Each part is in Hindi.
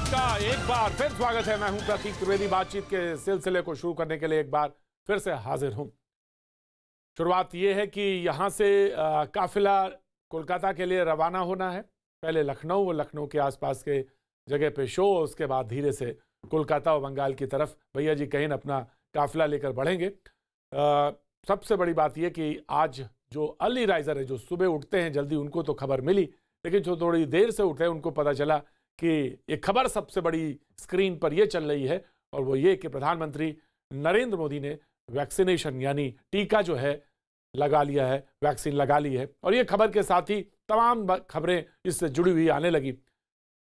आपका एक बार फिर स्वागत है। मैं हूं प्रतीक त्रिवेदी। बातचीत के सिलसिले को शुरू करने के लिए एक बार फिर से हाजिर हूं। शुरुआत यह है कि यहां से काफिला कोलकाता के लिए रवाना होना है। पहले लखनऊ और लखनऊ के आसपास के जगह पे शो, उसके बाद धीरे से कोलकाता और बंगाल की तरफ भैया जी कहीं अपना काफिला लेकर बढ़ेंगे। सबसे बड़ी बात यह कि आज जो अर्ली राइजर है, जो सुबह उठते हैं जल्दी, उनको तो खबर मिली, लेकिन जो थोड़ी देर से उठे उनको पता चला कि ये खबर सबसे बड़ी स्क्रीन पर ये चल रही है, और वो ये कि प्रधानमंत्री नरेंद्र मोदी ने वैक्सीनेशन यानी टीका जो है लगा लिया है, वैक्सीन लगा ली है। और ये खबर के साथ ही तमाम खबरें इससे जुड़ी हुई आने लगी।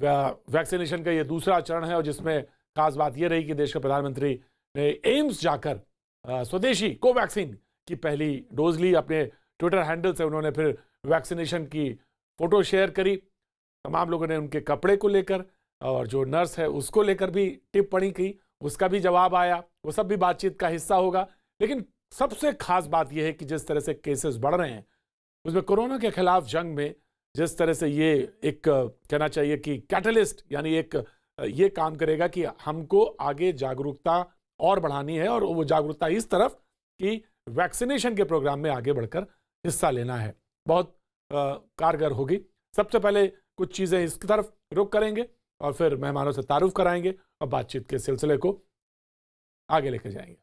वैक्सीनेशन का ये दूसरा चरण है, और जिसमें खास बात ये रही कि देश के प्रधानमंत्री ने एम्स जाकर स्वदेशी कोवैक्सीन की पहली डोज ली। अपने ट्विटर हैंडल से उन्होंने फिर वैक्सीनेशन की फोटो शेयर करी। तमाम लोगों ने उनके कपड़े को लेकर और जो नर्स है उसको लेकर भी टिप्पणी की, उसका भी जवाब आया। वो सब भी बातचीत का हिस्सा होगा। लेकिन सबसे खास बात यह है कि जिस तरह से केसेस बढ़ रहे हैं, उसमें कोरोना के खिलाफ जंग में जिस तरह से ये एक कहना चाहिए कि कैटलिस्ट यानी एक ये काम करेगा कि हमको आगे जागरूकता और बढ़ानी है, और वो जागरूकता इस तरफ कि वैक्सीनेशन के प्रोग्राम में आगे बढ़कर हिस्सा लेना है। बहुत कारगर होगी। सबसे पहले कुछ चीज़ें इसकी तरफ रुख करेंगे और फिर मेहमानों से तारुफ कराएंगे और बातचीत के सिलसिले को आगे लेकर जाएंगे।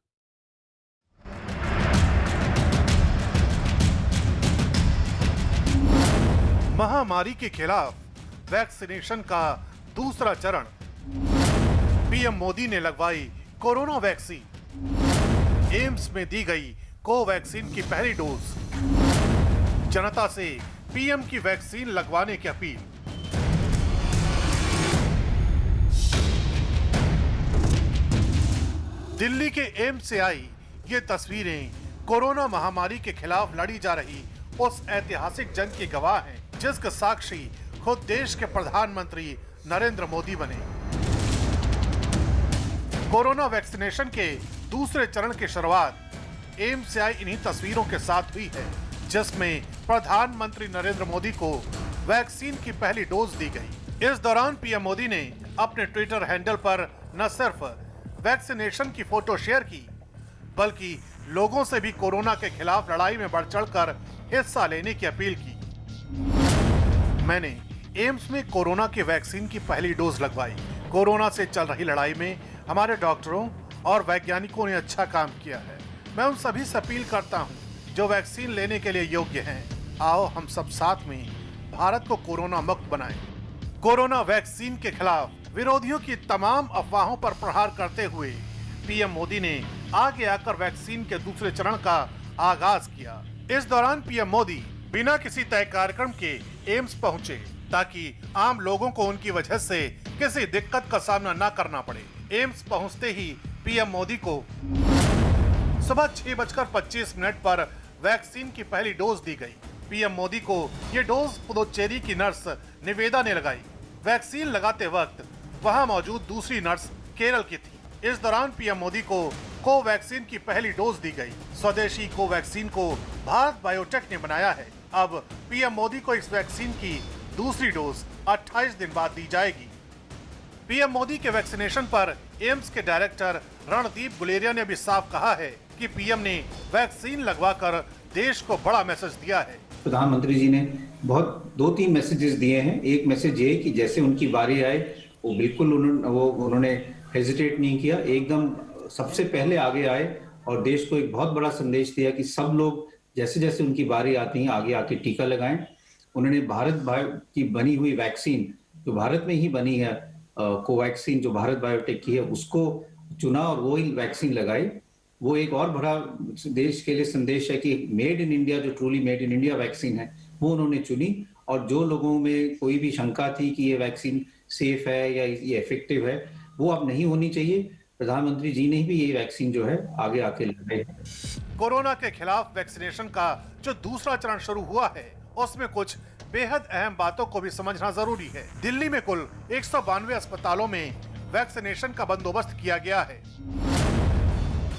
महामारी के खिलाफ वैक्सीनेशन का दूसरा चरण। पीएम मोदी ने लगवाई कोरोना वैक्सीन। एम्स में दी गई कोवैक्सीन की पहली डोज। जनता से पीएम की वैक्सीन लगवाने की अपील। दिल्ली के एम्स से आई ये तस्वीरें कोरोना महामारी के खिलाफ लड़ी जा रही उस ऐतिहासिक जंग की गवाह हैं, जिसके साक्षी खुद देश के प्रधानमंत्री नरेंद्र मोदी बने। कोरोना वैक्सीनेशन के दूसरे चरण की शुरुआत एम्स से आई इन्हीं तस्वीरों के साथ हुई है, जिसमें प्रधानमंत्री नरेंद्र मोदी को वैक्सीन की पहली डोज दी गई। इस दौरान पीएम मोदी ने अपने ट्विटर हैंडल पर न सिर्फ वैक्सीनेशन की फोटो शेयर की, बल्कि लोगों से भी कोरोना के खिलाफ लड़ाई में बढ़ चढ़कर हिस्सा लेने की अपील की। मैंने एम्स में कोरोना की वैक्सीन की पहली डोज लगवाई। कोरोना से चल रही लड़ाई में हमारे डॉक्टरों और वैज्ञानिकों ने अच्छा काम किया है। मैं उन सभी से अपील करता हूं जो वैक्सीन लेने के लिए योग्य हैं, आओ हम सब साथ में भारत को कोरोना मुक्त बनाएं। कोरोना वैक्सीन के खिलाफ विरोधियों की तमाम अफवाहों पर प्रहार करते हुए पीएम मोदी ने आगे आकर वैक्सीन के दूसरे चरण का आगाज किया। इस दौरान पीएम मोदी बिना किसी तय कार्यक्रम के एम्स पहुंचे, ताकि आम लोगों को उनकी वजह से किसी दिक्कत का सामना न करना पड़े। एम्स पहुंचते ही पीएम मोदी को सुबह 6:25 पर वैक्सीन की पहली डोज दी गई। पीएम मोदी को ये डोज पुदुचेरी की नर्स निवेदा ने लगाई। वैक्सीन लगाते वक्त वहां मौजूद दूसरी नर्स केरल की थी। इस दौरान पीएम मोदी को कोवैक्सीन की पहली डोज दी गई। स्वदेशी कोवैक्सीन को भारत बायोटेक ने बनाया है। अब पीएम मोदी को इस वैक्सीन की दूसरी डोज 28 दिन बाद दी जाएगी। पीएम मोदी के वैक्सीनेशन पर एम्स के डायरेक्टर रणदीप गुलेरिया ने भी साफ कहा है कि पीएम ने वैक्सीन लगवाकर देश को बड़ा मैसेज दिया है। प्रधानमंत्री जी ने बहुत 2-3 मैसेजेस दिए हैं। एक मैसेज ये कि जैसे उनकी बारी आए वो बिल्कुल उन्होंने हेजिटेट नहीं किया, एकदम सबसे पहले आगे आए और देश को एक बहुत बड़ा संदेश दिया कि सब लोग जैसे जैसे उनकी बारी आती है आगे आके टीका लगाएं। उन्होंने भारत की बनी हुई वैक्सीन, जो भारत में ही बनी है, कोवैक्सीन जो भारत बायोटेक की है, उसको चुना और वो ही वैक्सीन लगाई। वो एक और बड़ा देश के लिए संदेश है कि मेड इन इंडिया, जो truly made in India vaccine है, वो उन्होंने चुनी। और जो लोगों में कोई भी शंका थी कि ये वैक्सीन सेफ है या ये इफेक्टिव है, वो अब नहीं होनी चाहिए। प्रधानमंत्री जी ने भी ये वैक्सीन जो है आगे आके लगाई। कोरोना के खिलाफ वैक्सीनेशन का जो दूसरा चरण शुरू हुआ है, उसमें कुछ बेहद अहम बातों को भी समझना जरूरी है। दिल्ली में कुल 192 अस्पतालों में वैक्सीनेशन का बंदोबस्त किया गया है,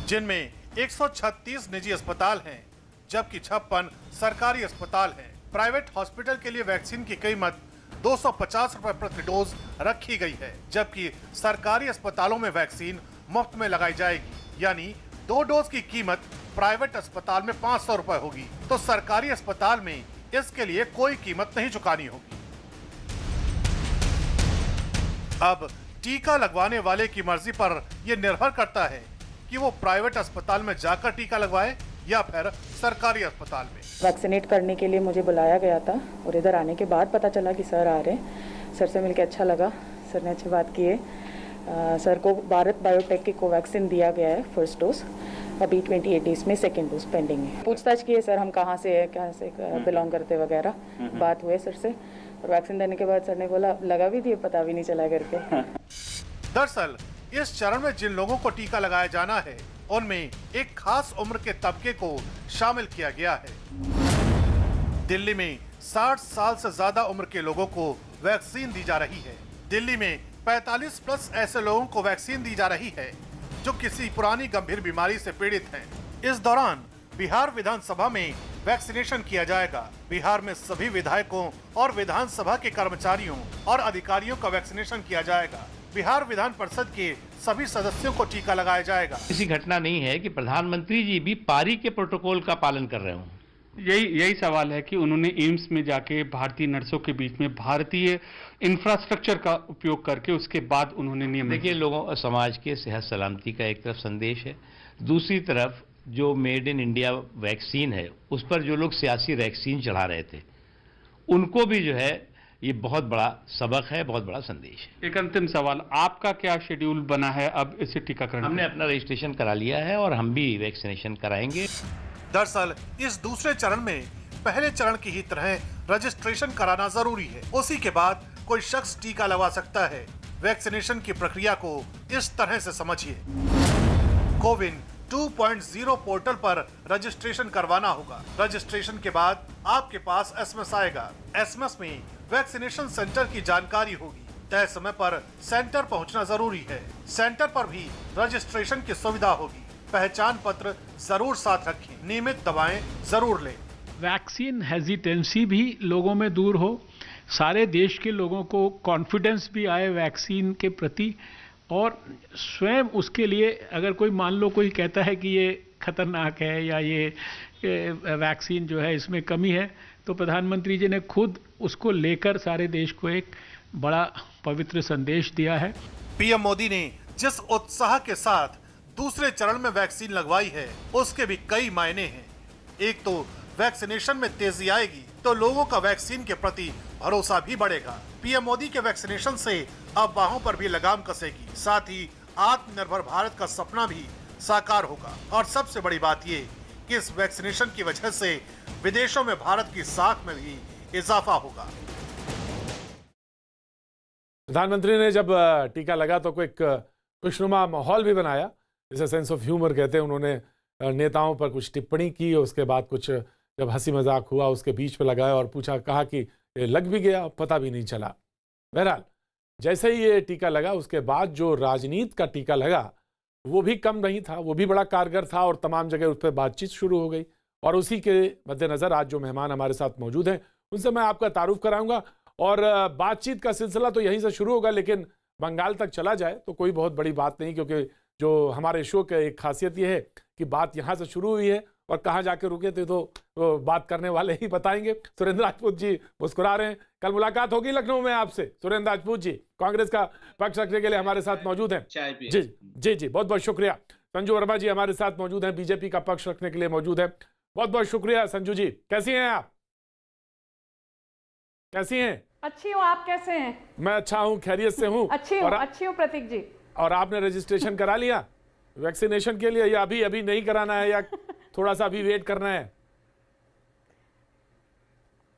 जिनमें 136 निजी अस्पताल हैं, जबकि 56 सरकारी अस्पताल हैं। प्राइवेट हॉस्पिटल के लिए वैक्सीन की कीमत 250 रुपए प्रति डोज रखी गई है, जबकि सरकारी अस्पतालों में वैक्सीन मुफ्त में लगाई जाएगी। यानी 2 डोज की कीमत प्राइवेट अस्पताल में 500 रुपए होगी, तो सरकारी अस्पताल में इसके लिए कोई कीमत नहीं चुकानी होगी। अब टीका लगवाने वाले की मर्जी पर यह निर्भर करता है कि वो प्राइवेट अस्पताल में जाकर टीका लगवाए या फिर सरकारी अस्पताल में। वैक्सीनेट करने के लिए मुझे बुलाया गया था और इधर आने के बाद पता चला कि सर आ रहे हैं। सर से मिलकर अच्छा लगा, सर ने अच्छी बात की है। सर को भारत बायोटेक की कोवैक्सीन दिया गया है फर्स्ट डोज, अभी 28 डेज में सेकेंड डोज पेंडिंग है। पूछताछ की है सर हम कहाँ से बिलोंग करते वगैरह, बात हुए सर से, और वैक्सीन देने के बाद सर ने बोला लगा भी दिए, पता भी नहीं चला करके। दरअसल इस चरण में जिन लोगों को टीका लगाया जाना है उनमें एक खास उम्र के तबके को शामिल किया गया है। दिल्ली में 60 साल से ज्यादा उम्र के लोगों को वैक्सीन दी जा रही है। दिल्ली में 45 प्लस ऐसे लोगों को वैक्सीन दी जा रही है जो किसी पुरानी गंभीर बीमारी से पीड़ित हैं। इस दौरान बिहार विधानसभा में वैक्सीनेशन किया जाएगा। बिहार में सभी विधायकों और विधानसभा के कर्मचारियों और अधिकारियों का वैक्सीनेशन किया जाएगा। बिहार विधान परिषद के सभी सदस्यों को टीका लगाया जाएगा। ऐसी घटना नहीं है कि प्रधानमंत्री जी भी पारी के प्रोटोकॉल का पालन कर रहे हों। यही सवाल है कि उन्होंने एम्स में जाके भारतीय नर्सों के बीच में भारतीय इंफ्रास्ट्रक्चर का उपयोग करके उसके बाद उन्होंने नियम। देखिए, लोगों और समाज के सेहत सलामती का एक तरफ संदेश है, दूसरी तरफ जो मेड इन इंडिया वैक्सीन है उस पर जो लोग सियासी वैक्सीन चढ़ा रहे थे उनको भी जो है ये बहुत बड़ा सबक है, बहुत बड़ा संदेश है। एक अंतिम सवाल, आपका क्या शेड्यूल बना है अब इसे टीकाकरण? हमने अपना रजिस्ट्रेशन करा लिया है और हम भी वैक्सीनेशन कराएंगे। दरअसल इस दूसरे चरण में पहले चरण की ही तरह रजिस्ट्रेशन कराना जरूरी है। उसी के बाद कोई शख्स टीका लगवा सकता है। वैक्सीनेशन की प्रक्रिया को इस तरह से समझिए। कोविन 2.0 पोर्टल पर रजिस्ट्रेशन करवाना होगा। रजिस्ट्रेशन के बाद आपके पास एसएमएस आएगा। एसएमएस में वैक्सीनेशन सेंटर की जानकारी होगी। तय समय पर सेंटर पहुंचना जरूरी है। सेंटर पर भी रजिस्ट्रेशन की सुविधा होगी। पहचान पत्र जरूर साथ रखें। नियमित दवाएं जरूर लें। वैक्सीन हेजिटेंसी भी लोगों में दूर हो, सारे देश के लोगों को कॉन्फिडेंस भी आए वैक्सीन के प्रति, और स्वयं उसके लिए अगर कोई मान लो कोई कहता है कि ये खतरनाक है या ये वैक्सीन जो है इसमें कमी है, तो प्रधानमंत्री जी ने खुद उसको लेकर सारे देश को एक बड़ा पवित्र संदेश दिया है। पीएम मोदी ने जिस उत्साह के साथ दूसरे चरण में वैक्सीन लगवाई है उसके भी कई मायने हैं। एक तो वैक्सीनेशन में तेजी आएगी तो लोगों का वैक्सीन के प्रति भरोसा भी बढ़ेगा। पीएम मोदी के वैक्सीनेशन से अफवाहों पर भी लगाम कसेगी। साथ ही आत्मनिर्भर भारत का सपना भी साकार होगा। और सबसे बड़ी बात ये कि इस वैक्सीनेशन की वजह से विदेशों में भारत की साख में भी इजाफा होगा। प्रधानमंत्री ने जब टीका लगा तो कोई खुशनुमा माहौल भी बनाया, जिसे सेंस ऑफ ह्यूमर कहते हैं। उन्होंने नेताओं पर कुछ टिप्पणी की, उसके बाद कुछ जब हंसी मजाक हुआ उसके बीच में लगाया और पूछा, कहा कि ये लग भी गया, पता भी नहीं चला। बहरहाल जैसे ही ये टीका लगा उसके बाद जो राजनीति का टीका लगा वो भी कम नहीं था, वो भी बड़ा कारगर था और तमाम जगह उस पर बातचीत शुरू हो गई। और उसी के मद्देनज़र आज जो मेहमान हमारे साथ मौजूद हैं उनसे मैं आपका तारुफ कराऊंगा और बातचीत का सिलसिला तो यहीं से शुरू होगा, लेकिन बंगाल तक चला जाए तो कोई बहुत बड़ी बात नहीं, क्योंकि जो हमारे शो की एक खासियत ये है कि बात यहाँ से शुरू हुई है और कहाँ जाके रुके थे तो बात करने वाले ही बताएंगे। सुरेंद्र राजपूत जी मुस्कुरा रहे हैं। कल मुलाकात होगी लखनऊ में आपसे। सुरेंद्र राजपूत जी कांग्रेस का पक्ष रखने के लिए हमारे साथ मौजूद हैं। जी जी जी, बहुत बहुत शुक्रिया। संजू वर्मा जी हमारे साथ मौजूद हैं, बीजेपी का पक्ष रखने के लिए मौजूद है। बहुत बहुत शुक्रिया संजू जी। कैसी हैं आप? कैसी हैं? अच्छी हूँ, आप कैसे हैं? मैं अच्छा हूँ, खैरियत से हूँ। अच्छी हूँ प्रतीक जी। और आपने रजिस्ट्रेशन करा लिया वैक्सीनेशन के लिए या अभी नहीं कराना है या थोड़ा सा अभी वेट करना है?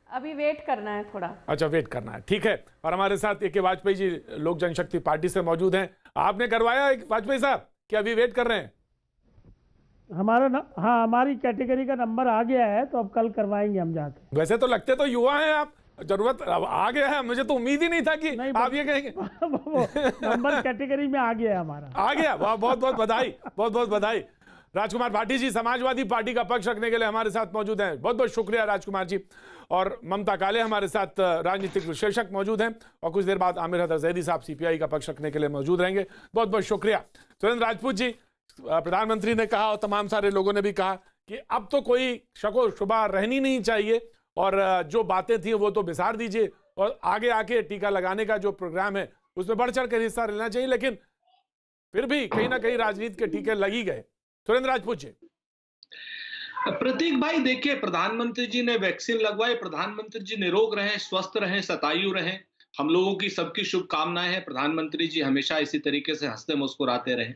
अभी वेट करना है थोड़ा। अच्छा, वेट करना है, ठीक है। और हमारे साथ ए.के. वाजपेयी जी लोक जनशक्ति पार्टी से मौजूद हैं। आपने करवाया वाजपेयी साहब कि अभी वेट कर रहे हैं? हाँ, हमारी कैटेगरी का नंबर आ गया है तो अब कल करवाएंगे हम जाके। वैसे तो लगते तो युवा हैं आप, जरूरत अब आ गया है। मुझे तो उम्मीद ही नहीं था कि आप ये कहेंगे। नंबर कैटेगरी में आ गया है हमारा। आ गया, वाह, बहुत बहुत बधाई, बहुत बहुत बधाई। राजकुमार भाटी जी समाजवादी पार्टी का पक्ष रखने के लिए हमारे साथ मौजूद हैं, बहुत बहुत शुक्रिया राजकुमार जी। और ममता काले हमारे साथ राजनीतिक विश्लेषक मौजूद हैं और कुछ देर बाद आमिर हैदर जैदी साहब सीपीआई का पक्ष रखने के लिए मौजूद रहेंगे। बहुत बहुत शुक्रिया। सुरेंद्र राजपूत जी, प्रधानमंत्री ने कहा और तमाम सारे लोगों ने भी कहा कि अब तो कोई शको शुबा रहनी नहीं चाहिए और जो बातें थी वो तो बिसार दीजिए और आगे आके टीका लगाने का जो प्रोग्राम है उसमें बढ़ चढ़ कर हिस्सा लेना चाहिए। लेकिन फिर भी कहीं ना कहीं राजनीति के टीके लगी गए। सुरेंद्र राजपूत जी। प्रतीक भाई, देखिए, प्रधानमंत्री जी ने वैक्सीन लगवाई, प्रधानमंत्री जी निरोग रहें, स्वस्थ रहें, शतायु रहें, हम लोगों की सबकी शुभकामनाएं हैं। प्रधानमंत्री जी हमेशा इसी तरीके से हंसते मुस्कुराते रहें।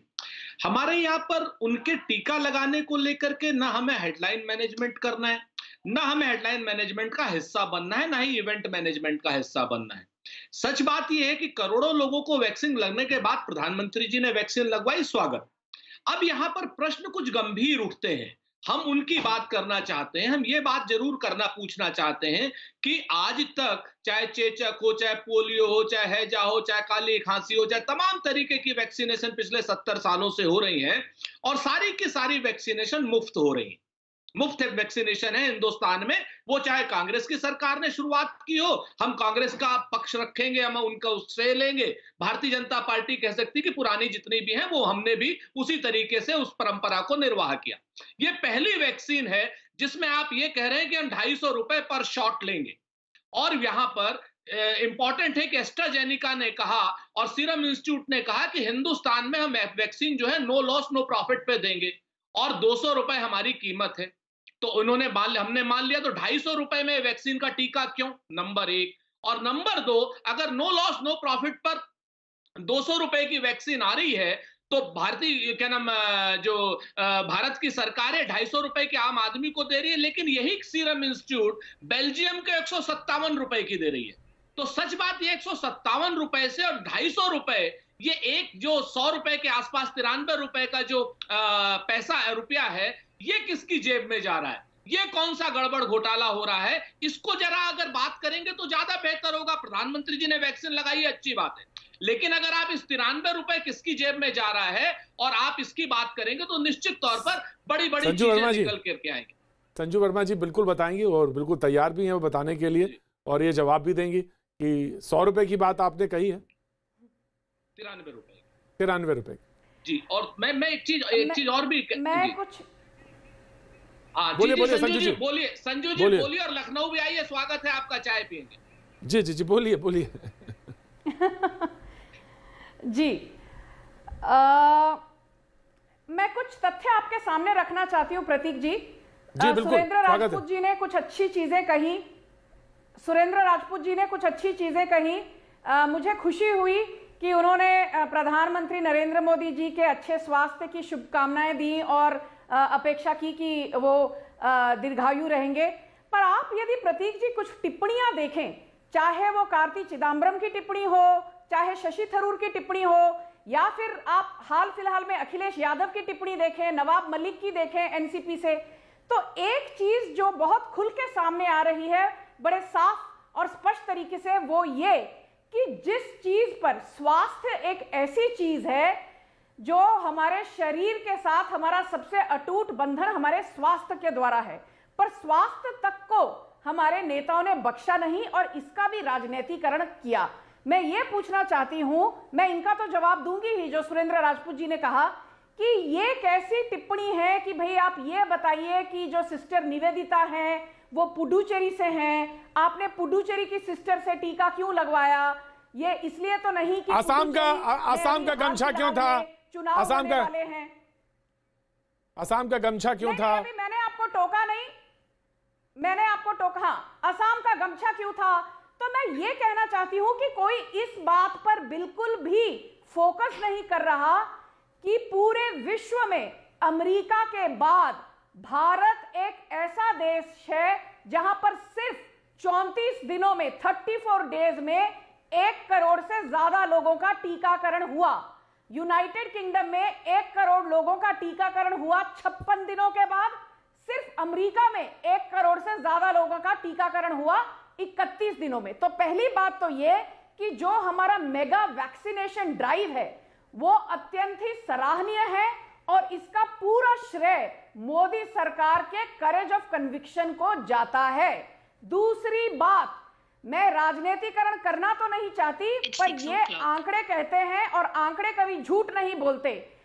हमारे यहाँ पर उनके टीका लगाने को लेकर के ना हमें हेडलाइन मैनेजमेंट करना है, ना हमें हेडलाइन मैनेजमेंट का हिस्सा बनना है, ना ही इवेंट मैनेजमेंट का हिस्सा बनना है। सच बात यह है कि करोड़ों लोगों को वैक्सीन लगने के बाद प्रधानमंत्री जी ने वैक्सीन लगवाई, स्वागत। अब यहां पर प्रश्न कुछ गंभीर उठते हैं, हम उनकी बात करना चाहते हैं। हम ये बात जरूर पूछना चाहते हैं कि आज तक चाहे चेचक हो, चाहे पोलियो हो, चाहे हैजा हो, चाहे काली खांसी हो, चाहे तमाम तरीके की वैक्सीनेशन पिछले 70 सालों से हो रही है और सारी की सारी वैक्सीनेशन मुफ्त हो रही है। मुफ्त वैक्सीनेशन है हिंदुस्तान में, वो चाहे कांग्रेस की सरकार ने शुरुआत की हो, हम कांग्रेस का पक्ष रखेंगे, हम उनका उससे लेंगे। भारतीय जनता पार्टी कह सकती कि पुरानी जितनी भी हैं वो हमने भी उसी तरीके से उस परंपरा को निर्वाह किया। ये पहली वैक्सीन है जिसमें आप ये कह रहे हैं कि हम 250 रुपए पर शॉट लेंगे। और यहां पर इंपॉर्टेंट है कि एस्ट्राजेनिका ने कहा और सीरम इंस्टीट्यूट ने कहा कि हिंदुस्तान में हम वैक्सीन जो है नो लॉस नो प्रॉफिट पे देंगे और 200 रुपए हमारी कीमत है। तो हमने मान लिया, तो 250 रुपए में वैक्सीन का टीका क्यों, नंबर 1। और नंबर 2, अगर नो लॉस नो प्रॉफिट पर 200 रुपए की वैक्सीन आ रही है तो भारत की सरकार है 250 रुपए के आम आदमी को दे रही है, लेकिन यही सीरम इंस्टीट्यूट बेल्जियम के 157 रुपए की दे रही है। तो सच बात ये 157 रुपए से और 250 रुपए, ये एक जो 100 रुपए के आसपास 93 रुपए का जो रुपया है, ये किसकी जेब में जा रहा है? ये कौन सा गड़बड़ घोटाला हो रहा है? इसको जरा अगर बात करेंगे तो ज्यादा बेहतर होगा। प्रधानमंत्री जी ने वैक्सीन लगाई है, अच्छी बात है, लेकिन अगर आप इस 93 रुपए किसकी जेब में जा रहा है और आप इसकी बात करेंगे तो निश्चित तौर पर बड़ी बड़ी चीजें निकल करके आएंगी। संजू वर्मा जी बिल्कुल बताएंगे और बिल्कुल तैयार भी हैं वो बताने के लिए और ये जवाब भी देंगी कि 100 रुपए की बात आपने कही है, 93 रुपए जी। और मैं एक चीज और भी कुछ बोलिए संजू जी, बोलिए और लखनऊ भी आइए, स्वागत है आपका, चाय पियेंगे। जी बोलिए जी। मैं कुछ तथ्य आपके सामने रखना चाहती हूं प्रतीक जी। सुरेंद्र राजपूत जी ने कुछ अच्छी चीजें कही, मुझे खुशी हुई कि उन्होंने प्रधानमंत्री नरेंद्र मोदी जी के अच्छे स्वास्थ्य की शुभकामनाएं दी और अपेक्षा की कि वो दीर्घायु रहेंगे। पर आप यदि प्रतीक जी कुछ टिप्पणियां देखें, चाहे वो कार्ति चिदम्बरम की टिप्पणी हो, चाहे शशि थरूर की टिप्पणी हो, या फिर आप हाल फिलहाल में अखिलेश यादव की टिप्पणी देखें, नवाब मलिक की देखें एनसीपी से, तो एक चीज जो बहुत खुल के सामने आ रही है बड़े साफ और स्पष्ट तरीके से, वो ये कि जिस चीज पर स्वास्थ्य एक ऐसी चीज है जो हमारे शरीर के साथ हमारा सबसे अटूट बंधन हमारे स्वास्थ्य के द्वारा है, पर स्वास्थ्य तक को हमारे नेताओं ने बख्शा नहीं और इसका भी राजनीतिकरण किया। मैं ये पूछना चाहती हूं, मैं इनका तो जवाब दूंगी ही, जो सुरेंद्र राजपूत जी ने कहा कि ये कैसी टिप्पणी है कि भाई आप ये बताइए कि जो सिस्टर निवेदिता हैं वो पुडुचेरी से हैं, आपने पुडुचेरी की सिस्टर से टीका क्यों लगवाया? ये इसलिए तो नहीं कि आसाम का गमछा क्यों था? आसाम का गमछा क्यों था? मैंने आपको टोका नहीं, मैंने आपको टोका, आसाम का गमछा क्यों था? तो मैं ये कहना चाहती हूं कि कोई इस बात पर बिल्कुल भी फोकस नहीं कर रहा कि पूरे विश्व में अमेरिका के बाद भारत एक ऐसा देश है जहां पर सिर्फ 34 दिनों में 34 डेज में 1 करोड़ से ज्यादा लोगों का टीकाकरण हुआ। यूनाइटेड किंगडम में 1 करोड़ लोगों का टीकाकरण हुआ 56 दिनों के बाद। सिर्फ अमेरिका में 1 करोड़ से ज्यादा लोगों का टीकाकरण हुआ 31 दिनों में। तो पहली बात तो यह कि जो हमारा मेगा वैक्सीनेशन ड्राइव है वो अत्यंत ही सराहनीय है और इसका पूरा श्रेय मोदी सरकार के करेज ऑफ कन्विक्शन को जाता है। दूसरी बात, मैं राजनीतिकरण करना तो नहीं चाहती, पर ये आंकड़े कहते हैं और आंकड़े कभी झूठ नहीं बोलते।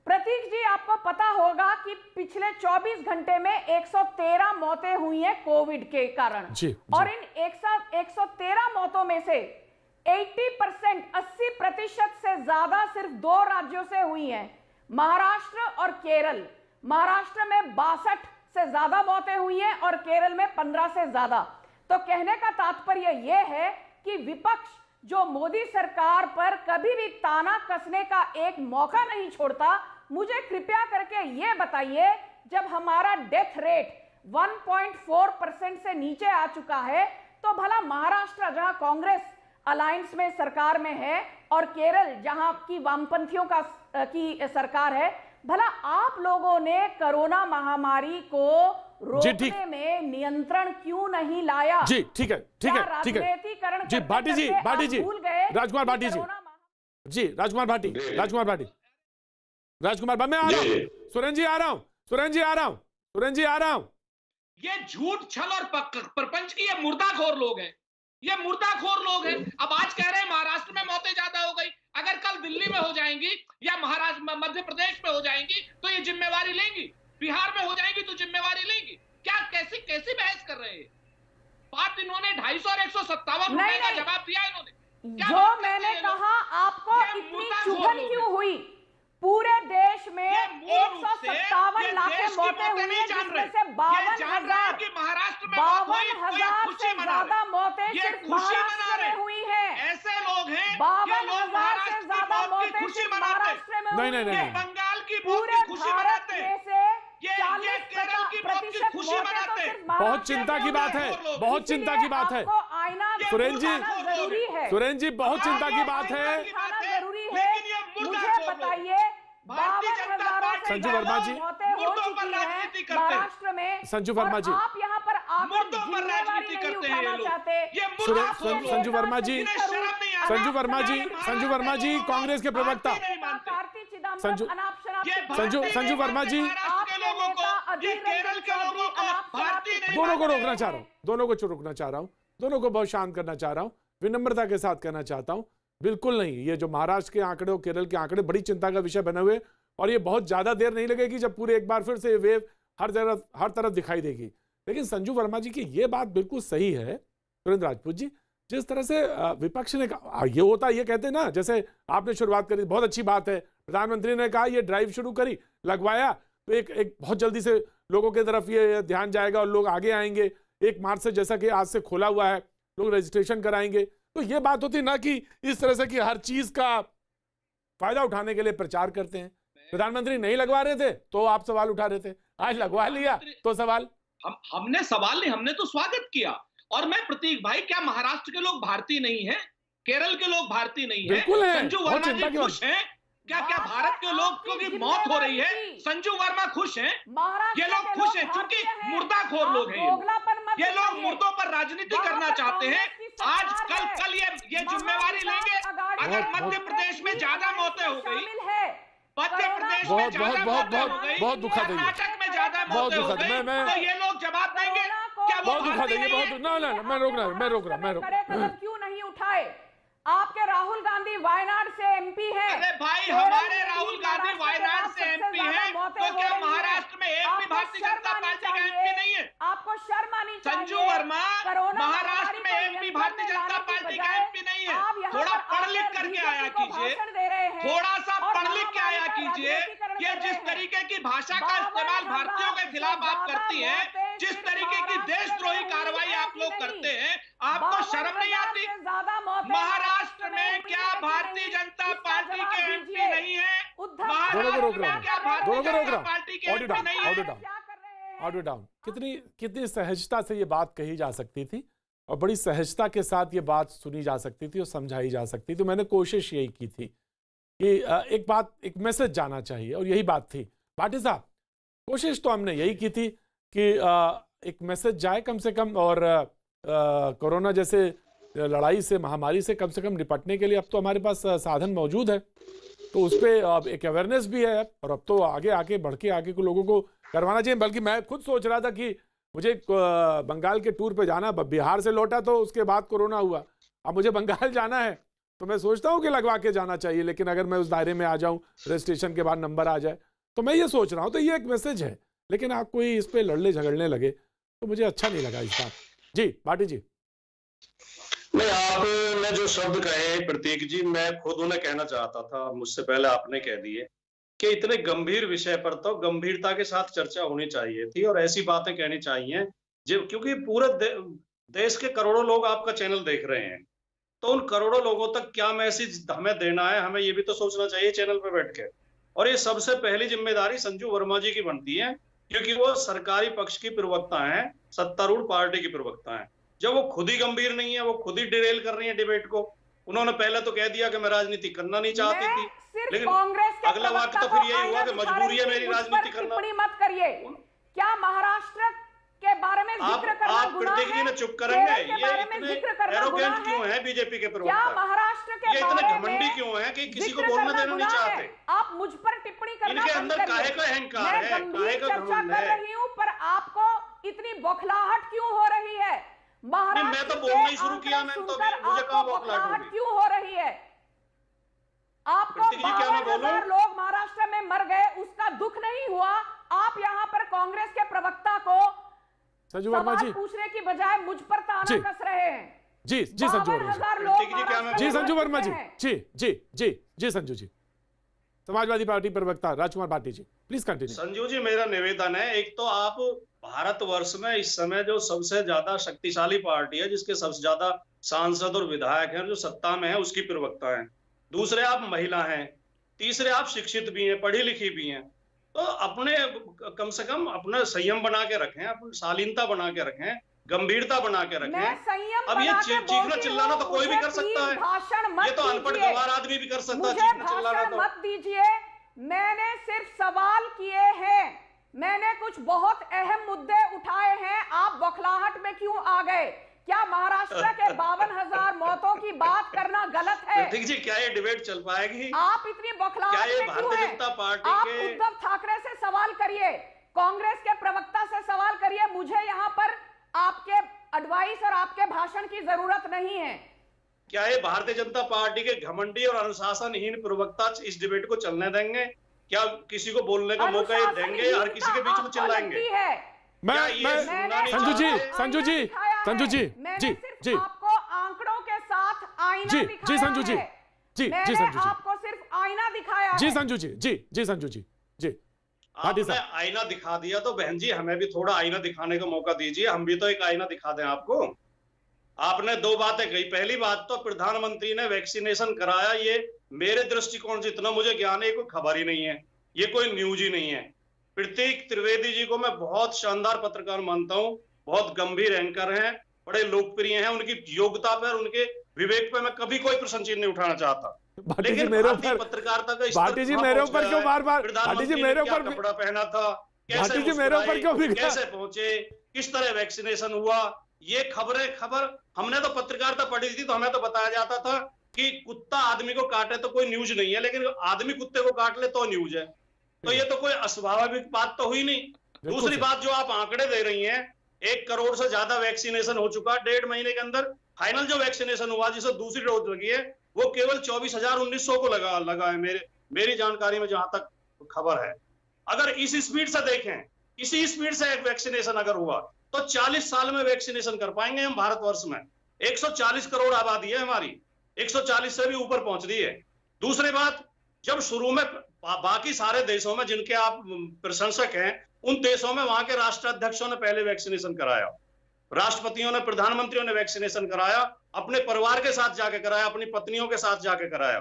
प्रतीक जी, आपको पता होगा कि पिछले 24 घंटे में 113 मौतें हुई हैं कोविड के कारण और इन 113 मौतों में से 80% से ज्यादा सिर्फ 2 राज्यों से हुई हैं, महाराष्ट्र और केरल। महाराष्ट्र में 62 से ज्यादा मौतें हुई हैं और केरल में 15 से ज्यादा। तो कहने का तात्पर्य यह है कि विपक्ष जो मोदी सरकार पर कभी भी ताना कसने का एक मौका नहीं छोड़ता, मुझे कृपया करके ये बताइए, जब हमारा डेथ रेट 1.4% से नीचे आ चुका है, तो भला महाराष्ट्र जहां कांग्रेस अलायंस में सरकार में है और केरल जहां की वामपंथियों की सरकार है, भला आप लोगों ने कोरोना महामारी को रोकने में नियंत्रण क्यों नहीं लाया? जी ठीक है, ठीक है, ठीक है जी। भाटी जी, राजकुमार भाटी जी, राजकुमार भाटी, मैं आ रहा हूं। सुरेंद्र जी आ रहा हूं, ये झूठ, छल और प्रपंच की ये मुर्दाखोर लोग हैं, ये मुर्दाखोर लोग हैं। अब आज कह रहे हैं महाराष्ट्र में मौतें ज्यादा हो गई, अगर कल दिल्ली में हो जाएंगी या महाराष्ट्र मध्य प्रदेश में हो जाएंगी तो ये जिम्मेवारी लेंगी, बिहार में हो जाएंगी तो जिम्मेवारी लेंगी। क्या कैसी बहस कर रहे हैं? बात इन्होंने 250 और 157 रुपए का जवाब दिया इन्होंने। जो मैंने कहा, आपको इतनी चुभन क्यों हुई? पूरे देश में 157 लाख मौतें हुई हैं, जिसमें से 52,000 से ज्यादा मौतें सिर्फ महाराष्ट्र में हुई हैं। ऐसे लोग हैं 52,000 से ज्यादा मौतें सिर्फ महाराष्ट्र में हुई हैं। बंगाल की पूरे भारत में से 40% खुशी मनाते हैं। बहुत चिंता की बात है, बहुत चिंता की बात है सुरेंद्र जी, बहुत चिंता की बात है। जरूरी है, मुझे बताइए, संजू वर्मा जी, महाराष्ट्र में संजू वर्मा जी, आप यहाँ पर आकर जिम्मेवारी नहीं उठाना चाहते। संजू वर्मा जी, कांग्रेस के प्रवक्ता संजू वर्मा जी, दोनों को रोकना चाह रहा हूँ, दोनों को बहुत शांत करना चाह रहा हूँ, विनम्रता के साथ कहना चाहता हूँ, बिल्कुल नहीं। ये जो महाराष्ट्र के आंकड़े और केरल के आंकड़े बड़ी चिंता का विषय बने हुए, और ये बहुत ज्यादा देर नहीं लगेगी जब पूरे एक बार फिर से वेव हर तरफ दिखाई देगी। लेकिन संजू वर्मा जी की ये बात बिल्कुल सही है, सुरेंद्र राजपूत जी, जिस तरह से विपक्ष ने कहा, ये होता, ये कहते हैं ना, जैसे आपने शुरुआत करी, बहुत अच्छी बात है, प्रधानमंत्री ने कहा ये ड्राइव शुरू करी, लगवाया, तो एक बहुत जल्दी से लोगों की तरफ ये ध्यान जाएगा और लोग आगे आएंगे। 1 मार्च से, जैसा कि आज से खोला हुआ है, लोग रजिस्ट्रेशन कराएंगे। तो ये बात होती ना कि इस तरह से कि हर चीज का फायदा उठाने के लिए प्रचार करते हैं। प्रधानमंत्री नहीं लगवा रहे थे तो आप सवाल उठा रहे थे, आज लगवा लिया तो सवाल। हमने सवाल नहीं, हमने तो स्वागत किया। और मैं प्रतीक भाई, क्या महाराष्ट्र के लोग भारतीय नहीं है? केरल के लोग भारतीय नहीं है? बिल्कुल है। संजू वर्मा जी खुश हैं? क्या भारत के लोगों की मौत हो रही है? संजू वर्मा खुश हैं? ये लोग खुश हैं क्योंकि मुर्दाखोर लोग हैं। ये लोग मुर्दों पर राजनीति करना चाहते हैं। आज कल ये जिम्मेवारी लेंगे। अगर मध्य प्रदेश में ज्यादा मौतें हो गई, मध्य प्रदेश में ज्यादा मौतें हो गई, कर्नाटक में ज्यादा मौतें हो गई, तो ये लोग जवाब देंगे। क्या बहुत दुखा देंगे? मैं रोक रहा क्यों नहीं उठाए? आपके राहुल गांधी वायनाड से एमपी है। अरे भाई, हमारे राहुल गांधी वायनाड से एमपी है, तो क्या महाराष्ट्र में एक भी भारतीय जनता पार्टी का एमपी नहीं है? आपको शर्म आनी चाहिए। संजू वर्मा, महाराष्ट्र में एक भी भारतीय जनता पार्टी का एमपी नहीं है। थोड़ा पढ़ लिख करके आया कीजिए, थोड़ा सा पढ़ लिख के आया कीजिए। ये जिस तरीके की भाषा का इस्तेमाल भारतीयों के खिलाफ आप करती हैं, जिस तरीके की देशद्रोही कार्रवाई आप लोग करते हैं, आपको शर्म नहीं आती? महाराष्ट्र में क्या भारतीय जनता पार्टी के एमपी नहीं है? महाराष्ट्र में क्या भारतीय जनता पार्टी के एमपी नहीं है? Audio down. कितनी सहजता से ये बात कही जा सकती थी और बड़ी सहजता के साथ ये बात सुनी जा सकती थी और समझाई जा सकती थी। मैंने कोशिश यही की थी कि एक मैसेज जाना चाहिए और यही बात थी। भाटी साहब, कोशिश तो हमने यही की थी कि एक मैसेज जाए कम से कम, और कोरोना जैसे लड़ाई से, महामारी से कम निपटने के लिए अब तो हमारे पास साधन मौजूद है। तो उस पर अब एक अवेयरनेस भी है, और अब तो आगे आके बढ़ के आगे को लोगों को करवाना चाहिए। बल्कि मैं खुद सोच रहा था कि मुझे बंगाल के टूर पे जाना, बिहार से लौटा तो उसके बाद कोरोना हुआ, अब मुझे बंगाल जाना है तो मैं सोचता हूँ कि लगवा के जाना चाहिए, लेकिन अगर मैं उस दायरे में आ जाऊँ, रजिस्ट्रेशन के बाद नंबर आ जाए, तो मैं ये सोच रहा हूँ। तो ये एक मैसेज है, लेकिन आप कोई इस पे लड़ने झगड़ने लगे तो मुझे अच्छा नहीं लगा इस बात। जी भाटी जी। नहीं, आपने जो शब्द कहे प्रतीक जी, मैं खुद उन्हें कहना चाहता था, मुझसे पहले आपने कह दिए कि इतने गंभीर विषय पर तो गंभीरता के साथ चर्चा होनी चाहिए थी और ऐसी बातें कहनी चाहिए क्योंकि पूरे देश के करोड़ों लोग आपका चैनल देख रहे हैं, तो उन करोड़ों लोगों तक क्या मैसेज हमें देना है, हमें ये भी तो सोचना चाहिए चैनल पर बैठ के। और ये सबसे पहली जिम्मेदारी संजू वर्मा जी की बनती है, क्योंकि वो सरकारी पक्ष की प्रवक्ता हैं, सत्तारूढ़ पार्टी की प्रवक्ता हैं। जब वो खुद ही गंभीर नहीं है, वो खुद ही डिरेल कर रही है डिबेट को। उन्होंने पहले तो कह दिया कि मैं राजनीति करना नहीं चाहती थी, लेकिन अगला वाक्य तो फिर यही हुआ कि मजबूरी है मेरी राजनीति करना। मत करिए, क्या महाराष्ट्र के बारे में जिक्र करना आप प्रतीक जी ने चुप करेंगे? ये इतने एरोगेंट क्यों है बीजेपी के प्रवक्ता? क्या महाराष्ट्र के ये इतने घमंडी क्यों है कि किसी को बोलने देना नहीं चाहते? आप मुझ पर टिप्पणी करना इनके अंदर काहे का अहंकार है, काहे का घमंड है? रही हूँ, पर आपको इतनी बौखलाहट क्यों हो रही है? मैं तो बोलना ही शुरू किया, मैं तो मुझे कहाँ बौखलाहट क्यों हो रही है? आपको 52,000 लोग महाराष्ट्र में मर गए, उसका दुख नहीं हुआ? आप यहाँ पर कांग्रेस के प्रवक्ता को संजू वर्मा जी पूछने की बजाय मुझ पर ताना कस रहे हैं। जी संजू वर्मा जी, संजू वर्मा जी, जी संजू जी, समाजवादी पार्टी प्रवक्ता राजकुमार भाटी जी, प्लीज कंटिन्यू। संजू जी, मेरा निवेदन है, एक तो आप भारतवर्ष में इस समय जो सबसे ज्यादा शक्तिशाली पार्टी है, जिसके सबसे ज्यादा सांसद और विधायक हैं, जो सत्ता में है, उसकी प्रवक्ता है। दूसरे आप महिला हैं, तीसरे आप शिक्षित भी हैं, पढ़ी लिखी भी हैं, तो अपने कम से कम अपना संयम बना के रखें, अपनी शालीनता बना के रखें, गंभीरता बना के रखें। अब ये चीखना चिल्लाना तो कोई भी कर सकता है, ये तो अनपढ़ गंवार आदमी भी कर सकता है, चीखना चिल्लाना तो। मत दीजिए, मैंने सिर्फ सवाल किए हैं, मैंने कुछ बहुत अहम मुद्दे उठाए हैं। आप बौखलाहट में क्यों आ गए? क्या महाराष्ट्र के 52,000 मौतों की बात करना गलत है? प्रतीक जी, क्या ये डिबेट चल पाएगी? आप इतनी बौखलाहट में क्यों हैं? जनता पार्टी आप के उद्धव ठाकरे से सवाल करिए, कांग्रेस के प्रवक्ता से सवाल करिए। मुझे यहाँ पर आपके एडवाइस और आपके भाषण की जरूरत नहीं है। क्या ये भारतीय जनता पार्टी के घमंडी और अनुशासनहीन प्रवक्ता इस डिबेट को चलने देंगे? क्या किसी को बोलने का मौका ये देंगे? हर किसी के बीच में चिल्लाएंगे? संजू जी जी आपको आंकड़ों के साथ आईना दिखाया जी संजू जी, आपको सिर्फ आईना दिखाया जी संजू जी संजू जी आपने आईना दिखा दिया, तो बहन जी हमें भी थोड़ा आईना दिखाने का मौका दीजिए, हम भी तो एक आईना दिखा दें आपको। आपने दो बातें कही। पहली बात तो प्रधानमंत्री ने वैक्सीनेशन कराया, ये मेरे दृष्टिकोण से इतना मुझे ज्ञान है, कोई खबर ही नहीं है, ये कोई न्यूज ही नहीं है। प्रतीक त्रिवेदी जी को मैं बहुत शानदार पत्रकार मानता हूँ, बहुत गंभीर एंकर हैं, बड़े लोकप्रिय हैं, उनकी योग्यता पर, उनके विवेक पर मैं कभी कोई प्रश्न चिन्ह नहीं उठाना चाहता। लेकिन भारतीय पत्रकारिता का भाटी जी मेरे ऊपर क्यों बार-बार, भाटी जी मेरे ऊपर कपड़ा पहना था, भाटी जी मेरे ऊपर क्यों, कैसे पहुंचे, किस तरह वैक्सीनेशन हुआ, ये खबर हमने तो पत्रकारिता पढ़ी थी, तो हमें तो बताया जाता था कि कुत्ता आदमी को काटे तो कोई न्यूज नहीं है, लेकिन आदमी कुत्ते को काट ले तो न्यूज है। तो ये तो कोई अस्वाभाविक बात तो हुई नहीं। दूसरी बात, जो आप आंकड़े दे रही हैं, 1 करोड़ से ज्यादा वैक्सीनेशन हो चुका 1.5 महीने के अंदर। फाइनल जो वैक्सीनेशन हुआ, जिसे दूसरी डोज लगी है, वो केवल 24,1900 को लगा है, मेरी जानकारी में जहां तक खबर है। अगर इस स्पीड से देखें, इसी स्पीड से वैक्सीनेशन अगर हुआ, तो 40 साल में वैक्सीनेशन कर पाएंगे हम भारतवर्ष में। 140 करोड़ आबादी है हमारी, 140 से भी ऊपर पहुंच रही है। दूसरी बात, जब शुरू में बाकी सारे देशों में जिनके आप प्रशंसक हैं, उन देशों में वहां के राष्ट्राध्यक्षों ने पहले वैक्सीनेशन कराया, राष्ट्रपतियों ने, प्रधानमंत्रियों ने वैक्सीनेशन कराया, अपने परिवार के साथ जाके कराया, अपनी पत्नियों के साथ जाके कराया।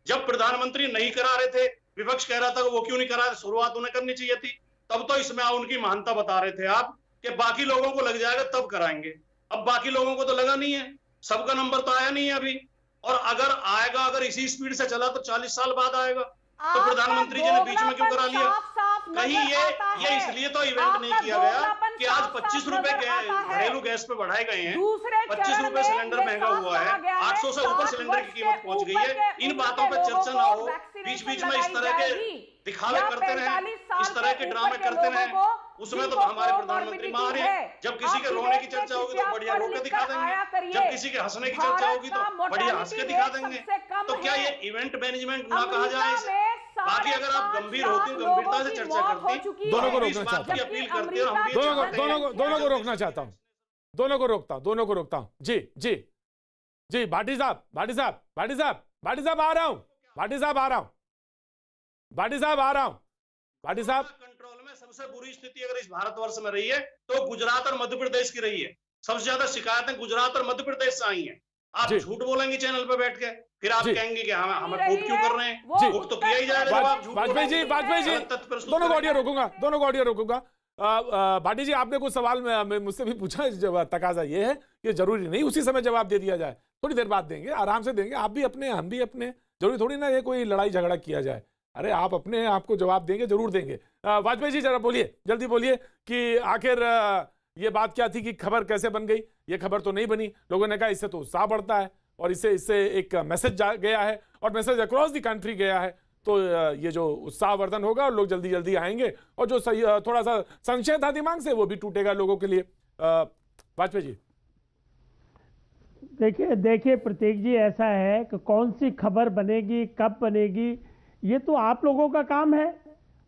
जब प्रधानमंत्री नहीं करा रहे थे, विपक्ष कह रहा था वो क्यों नहीं करा रहे, शुरुआत उन्हें करनी चाहिए थी, तब तो इसमें उनकी महानता बता रहे थे आप कि बाकी लोगों को लग जाएगा तब कराएंगे। अब बाकी लोगों को तो लगा नहीं है, सबका नंबर तो आया नहीं है अभी, और अगर आएगा, अगर इसी स्पीड से चला तो 40 साल बाद आएगा। तो प्रधानमंत्री जी ने बीच में क्यों करा लिया? कहीं ये इसलिए तो इवेंट नहीं किया गया कि आज 25 रुपए घरेलू गैस पे बढ़ाए गए हैं, 25 रुपए सिलेंडर महंगा हुआ है, 800 से ऊपर सिलेंडर की कीमत पहुंच गई है। इन बातों पर चर्चा ना हो, बीच बीच में इस तरह के दिखावे करते रहे, इस तरह के ड्रामे करते रहे, उसमें तो हमारे प्रधानमंत्री माहिर हैं। जब किसी के रोने की चर्चा होगी तो बढ़िया रो के दिखा देंगे, जब किसी के हंसने की चर्चा होगी तो बढ़िया हंस के दिखा देंगे। तो क्या ये इवेंट मैनेजमेंट ना कहा जाए इसे? बाकी अगर आप गंभीर होती हो, गंभीरता से चर्चा करती, दोनों को रोकना चाहता हूँ, अपील करती है, दोनों को रोकना चाहता हूँ, दोनों को रोकता हूँ। जी जी जी, भाटी साहब आ रहा हूँ, भाटी साहब आ रहा हूँ। कंट्रोल में सबसे बुरी स्थिति अगर इस भारतवर्ष में रही है तो गुजरात और मध्य प्रदेश की रही है। सबसे ज्यादा शिकायतें गुजरात और मध्य प्रदेश से आई हैं। आप झूठ बोलेंगे चैनल पे बैठ के, फिर आप कहेंगे कि हमें कोट क्यों कर रहे हैं? कोट तो किया ही जाएगा जब आप झूठ। वाजपेयी जी दोनों को ऑडियो रोकूंगा। भाटी जी, आपने कुछ सवाल में मुझसे भी पूछा, तकाजा ये है कि जरूरी नहीं उसी समय जवाब दे दिया जाए, थोड़ी देर बाद देंगे, आराम से देंगे। आप भी अपने, हम भी अपने, जरूरी थोड़ी ना ये कोई लड़ाई झगड़ा किया जाए। अरे आप अपने आपको जवाब देंगे, जरूर देंगे। वाजपेयी जी जरा बोलिए, जल्दी बोलिए कि आखिर ये बात क्या थी कि खबर कैसे बन गई? ये खबर तो नहीं बनी, लोगों ने कहा इससे तो उत्साह बढ़ता है और इससे एक मैसेज गया है और मैसेज अक्रॉस द कंट्री गया है, तो ये जो उत्साहवर्धन होगा और लोग जल्दी जल्दी आएंगे और जो थोड़ा सा संशय था दिमाग से वो भी टूटेगा लोगों के लिए। वाजपेयी जी देखिए प्रतीक जी, ऐसा है कि कौन सी खबर बनेगी, कब बनेगी, ये तो आप लोगों का काम है।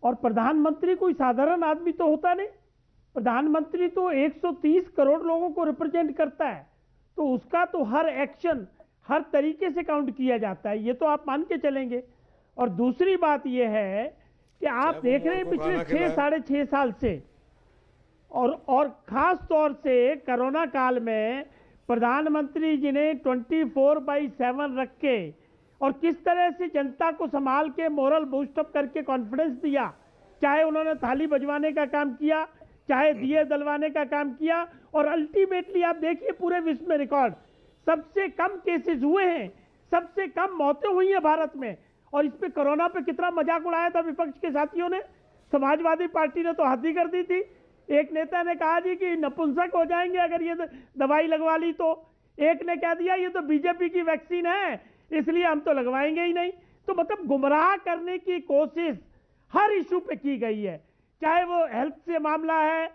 और प्रधानमंत्री कोई साधारण आदमी तो होता नहीं, प्रधानमंत्री तो 130 करोड़ लोगों को रिप्रेजेंट करता है, तो उसका तो हर एक्शन हर तरीके से काउंट किया जाता है, ये तो आप मान के चलेंगे। और दूसरी बात ये है कि आप देख रहे हैं पिछले 6-6.5 साल से और खास तौर से कोरोना काल में प्रधानमंत्री जी ने 24/7 रख के और किस तरह से जनता को संभाल के मोरल बूस्टअप करके कॉन्फिडेंस दिया। चाहे उन्होंने थाली बजवाने का काम किया, चाहे दिए दलवाने का काम किया, और अल्टीमेटली आप देखिए पूरे विश्व में रिकॉर्ड, सबसे कम केसेस हुए हैं, सबसे कम मौतें हुई हैं भारत में। और इस पे कोरोना पे कितना मजाक उड़ाया था विपक्ष के साथियों ने। समाजवादी पार्टी ने तो हद ही कर दी थी। एक नेता ने कहा जी कि नपुंसक हो जाएंगे अगर ये दवाई लगवा ली तो। एक ने कह दिया ये तो बीजेपी की वैक्सीन है इसलिए हम तो लगवाएंगे ही नहीं। तो मतलब गुमराह करने की कोशिश हर इशू पे की गई है, चाहे वो हेल्थ से मामला है,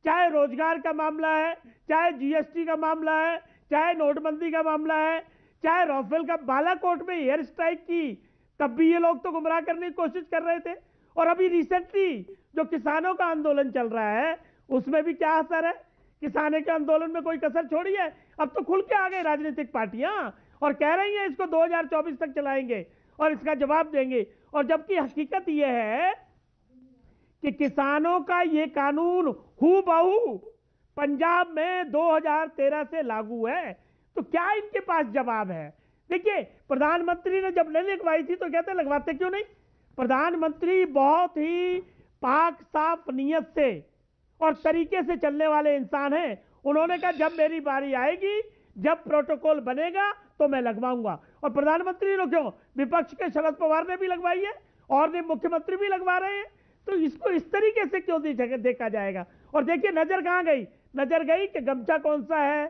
चाहे रोजगार का मामला है, चाहे जीएसटी का मामला है, चाहे नोटबंदी का मामला है, चाहे राफेल का बालाकोट में एयर स्ट्राइक की, तब भी ये लोग तो गुमराह करने की कोशिश कर रहे थे। और अभी रिसेंटली जो किसानों का आंदोलन चल रहा है उसमें भी क्या असर है? किसानों के आंदोलन में कोई कसर छोड़ी है? अब तो खुल के आ गए राजनीतिक पार्टियां और कह रही हैं इसको 2024 तक चलाएंगे और इसका जवाब देंगे। और जबकि हकीकत यह है कि किसानों का ये कानून हूबहू पंजाब में 2013 से लागू है, तो क्या इनके पास जवाब है? देखिए प्रधानमंत्री ने जब नहीं लगवाई थी तो कहते लगवाते क्यों नहीं। प्रधानमंत्री बहुत ही पाक साफ नियत से और तरीके से चलने वाले इंसान हैं। उन्होंने कहा जब मेरी बारी आएगी, जब प्रोटोकॉल बनेगा तो मैं लगवाऊंगा। और प्रधानमंत्री ने क्यों, विपक्ष के शरद पवार ने भी लगवाई है और ने मुख्यमंत्री भी लगवा रहे हैं, तो इसको इस तरीके से क्यों देखा जाएगा? और देखिए नजर कहां गई, नजर गई कि गमछा कौन सा है,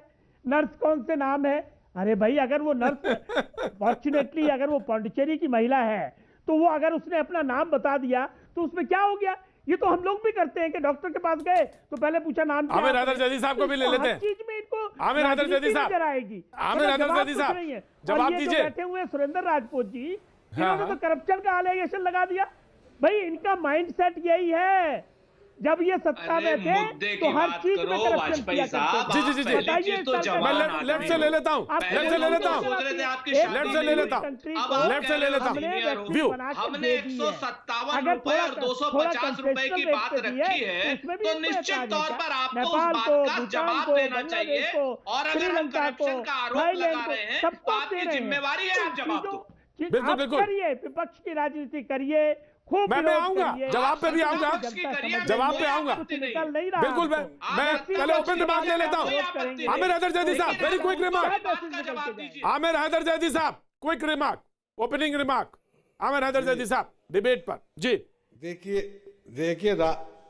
नर्स कौन से नाम है। अरे भाई अगर वो नर्स फॉर्चुनेटली अगर वो पांडिचेरी की महिला है तो वो अगर उसने अपना नाम बता दिया तो उसमें क्या हो गया? ये तो हम लोग भी करते हैं कि डॉक्टर के पास गए तो पहले पूछा नाम क्या है। आमिर हैदर जैदी साहब को भी ले लेते हैं। चीज में इनको आमिर हैदर जैदी साहब आएगी। आमिर हैदर जैदी साहब जवाब दीजिए। बैठे हुए सुरेंद्र राजपूत जी, इन्होंने तो करप्शन का एलिगेशन लगा दिया। भाई इनका माइंडसेट यही है, जब ये सत्ता में थे तो हर चीज में करप्शन किया करते थे। जी बताइए, मैं लेफ्ट से ले लेता हूं, लेफ्ट से ले लेता हूं, लेफ्ट से ले लेता हूं, लेफ्ट से ले लेता हूं। व्यू हमने 157 रुपए और 250 रुपए की बात रखी है तो निश्चित तौर पर आपको उस बात का जवाब देना चाहिए। और अगर हम करप्शन का आरोप लगा रहे हैं तो आपकी जिम्मेवारी है, आप जवाब दो। बिल्कुल बिल्कुल करिए, विपक्ष की राजनीति करिए, खूब मैं आऊंगा, जवाब पे भी आऊंगा, जवाब पे आऊंगा। बिल्कुल मैं पहले ओपन रिमार्क ले लेता हूं। Aamir Haider Zaidi sahab very quick remark. Aamir Haider Zaidi sahab quick remark, opening remark. Aamir Haider Zaidi sahab debate पर। जी देखिए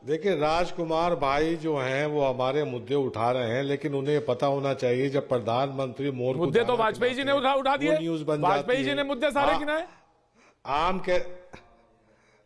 देखिए, राजकुमार भाई जो हैं वो हमारे मुद्दे उठा रहे हैं, लेकिन उन्हें पता होना चाहिए जब प्रधानमंत्री मोर मुद्दे तो वाजपेयी जी ने उठा दिए, न्यूज बन वाजपेयी जी ने मुद्दे सारे गिनाए। आम के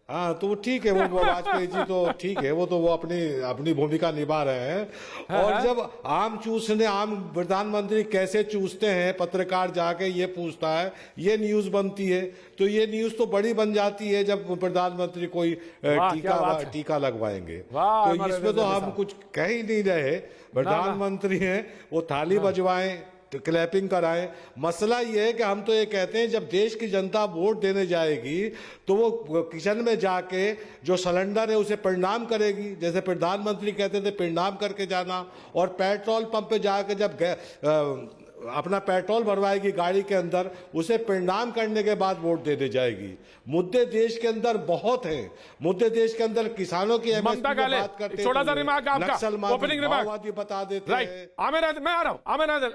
हाँ तो ठीक है, वो वाजपेयी जी तो ठीक है, वो अपनी भूमिका निभा रहे हैं। और जब आम चूसने, आम प्रधानमंत्री कैसे चूसते हैं, पत्रकार जाके ये पूछता है, ये न्यूज बनती है, तो ये न्यूज तो बड़ी बन जाती है जब प्रधानमंत्री कोई टीका लगवाएंगे। तो इसमें तो हम कुछ कह ही नहीं रहे। प्रधानमंत्री हैं, वो थाली बजवाएं, क्लैपिंग कराएं। मसला ये है कि हम तो ये कहते हैं जब देश की जनता वोट देने जाएगी तो वो किचन में जाके जो सिलेंडर है उसे प्रणाम करेगी, जैसे प्रधानमंत्री कहते थे प्रणाम करके जाना। और पेट्रोल पंप पे जाके जब अपना पेट्रोल भरवाएगी गाड़ी के अंदर, उसे प्रणाम करने के बाद वोट देने जाएगी। मुद्दे देश के अंदर बहुत हैं। मुद्दे देश के अंदर किसानों की एमएसपी की बात करते हैं, छोटा सा रिमार्क आपका, ओपनिंग रिमार्क बता देते हैं। आमिर नादिर, मैं आ रहा हूं, आमिर नादिर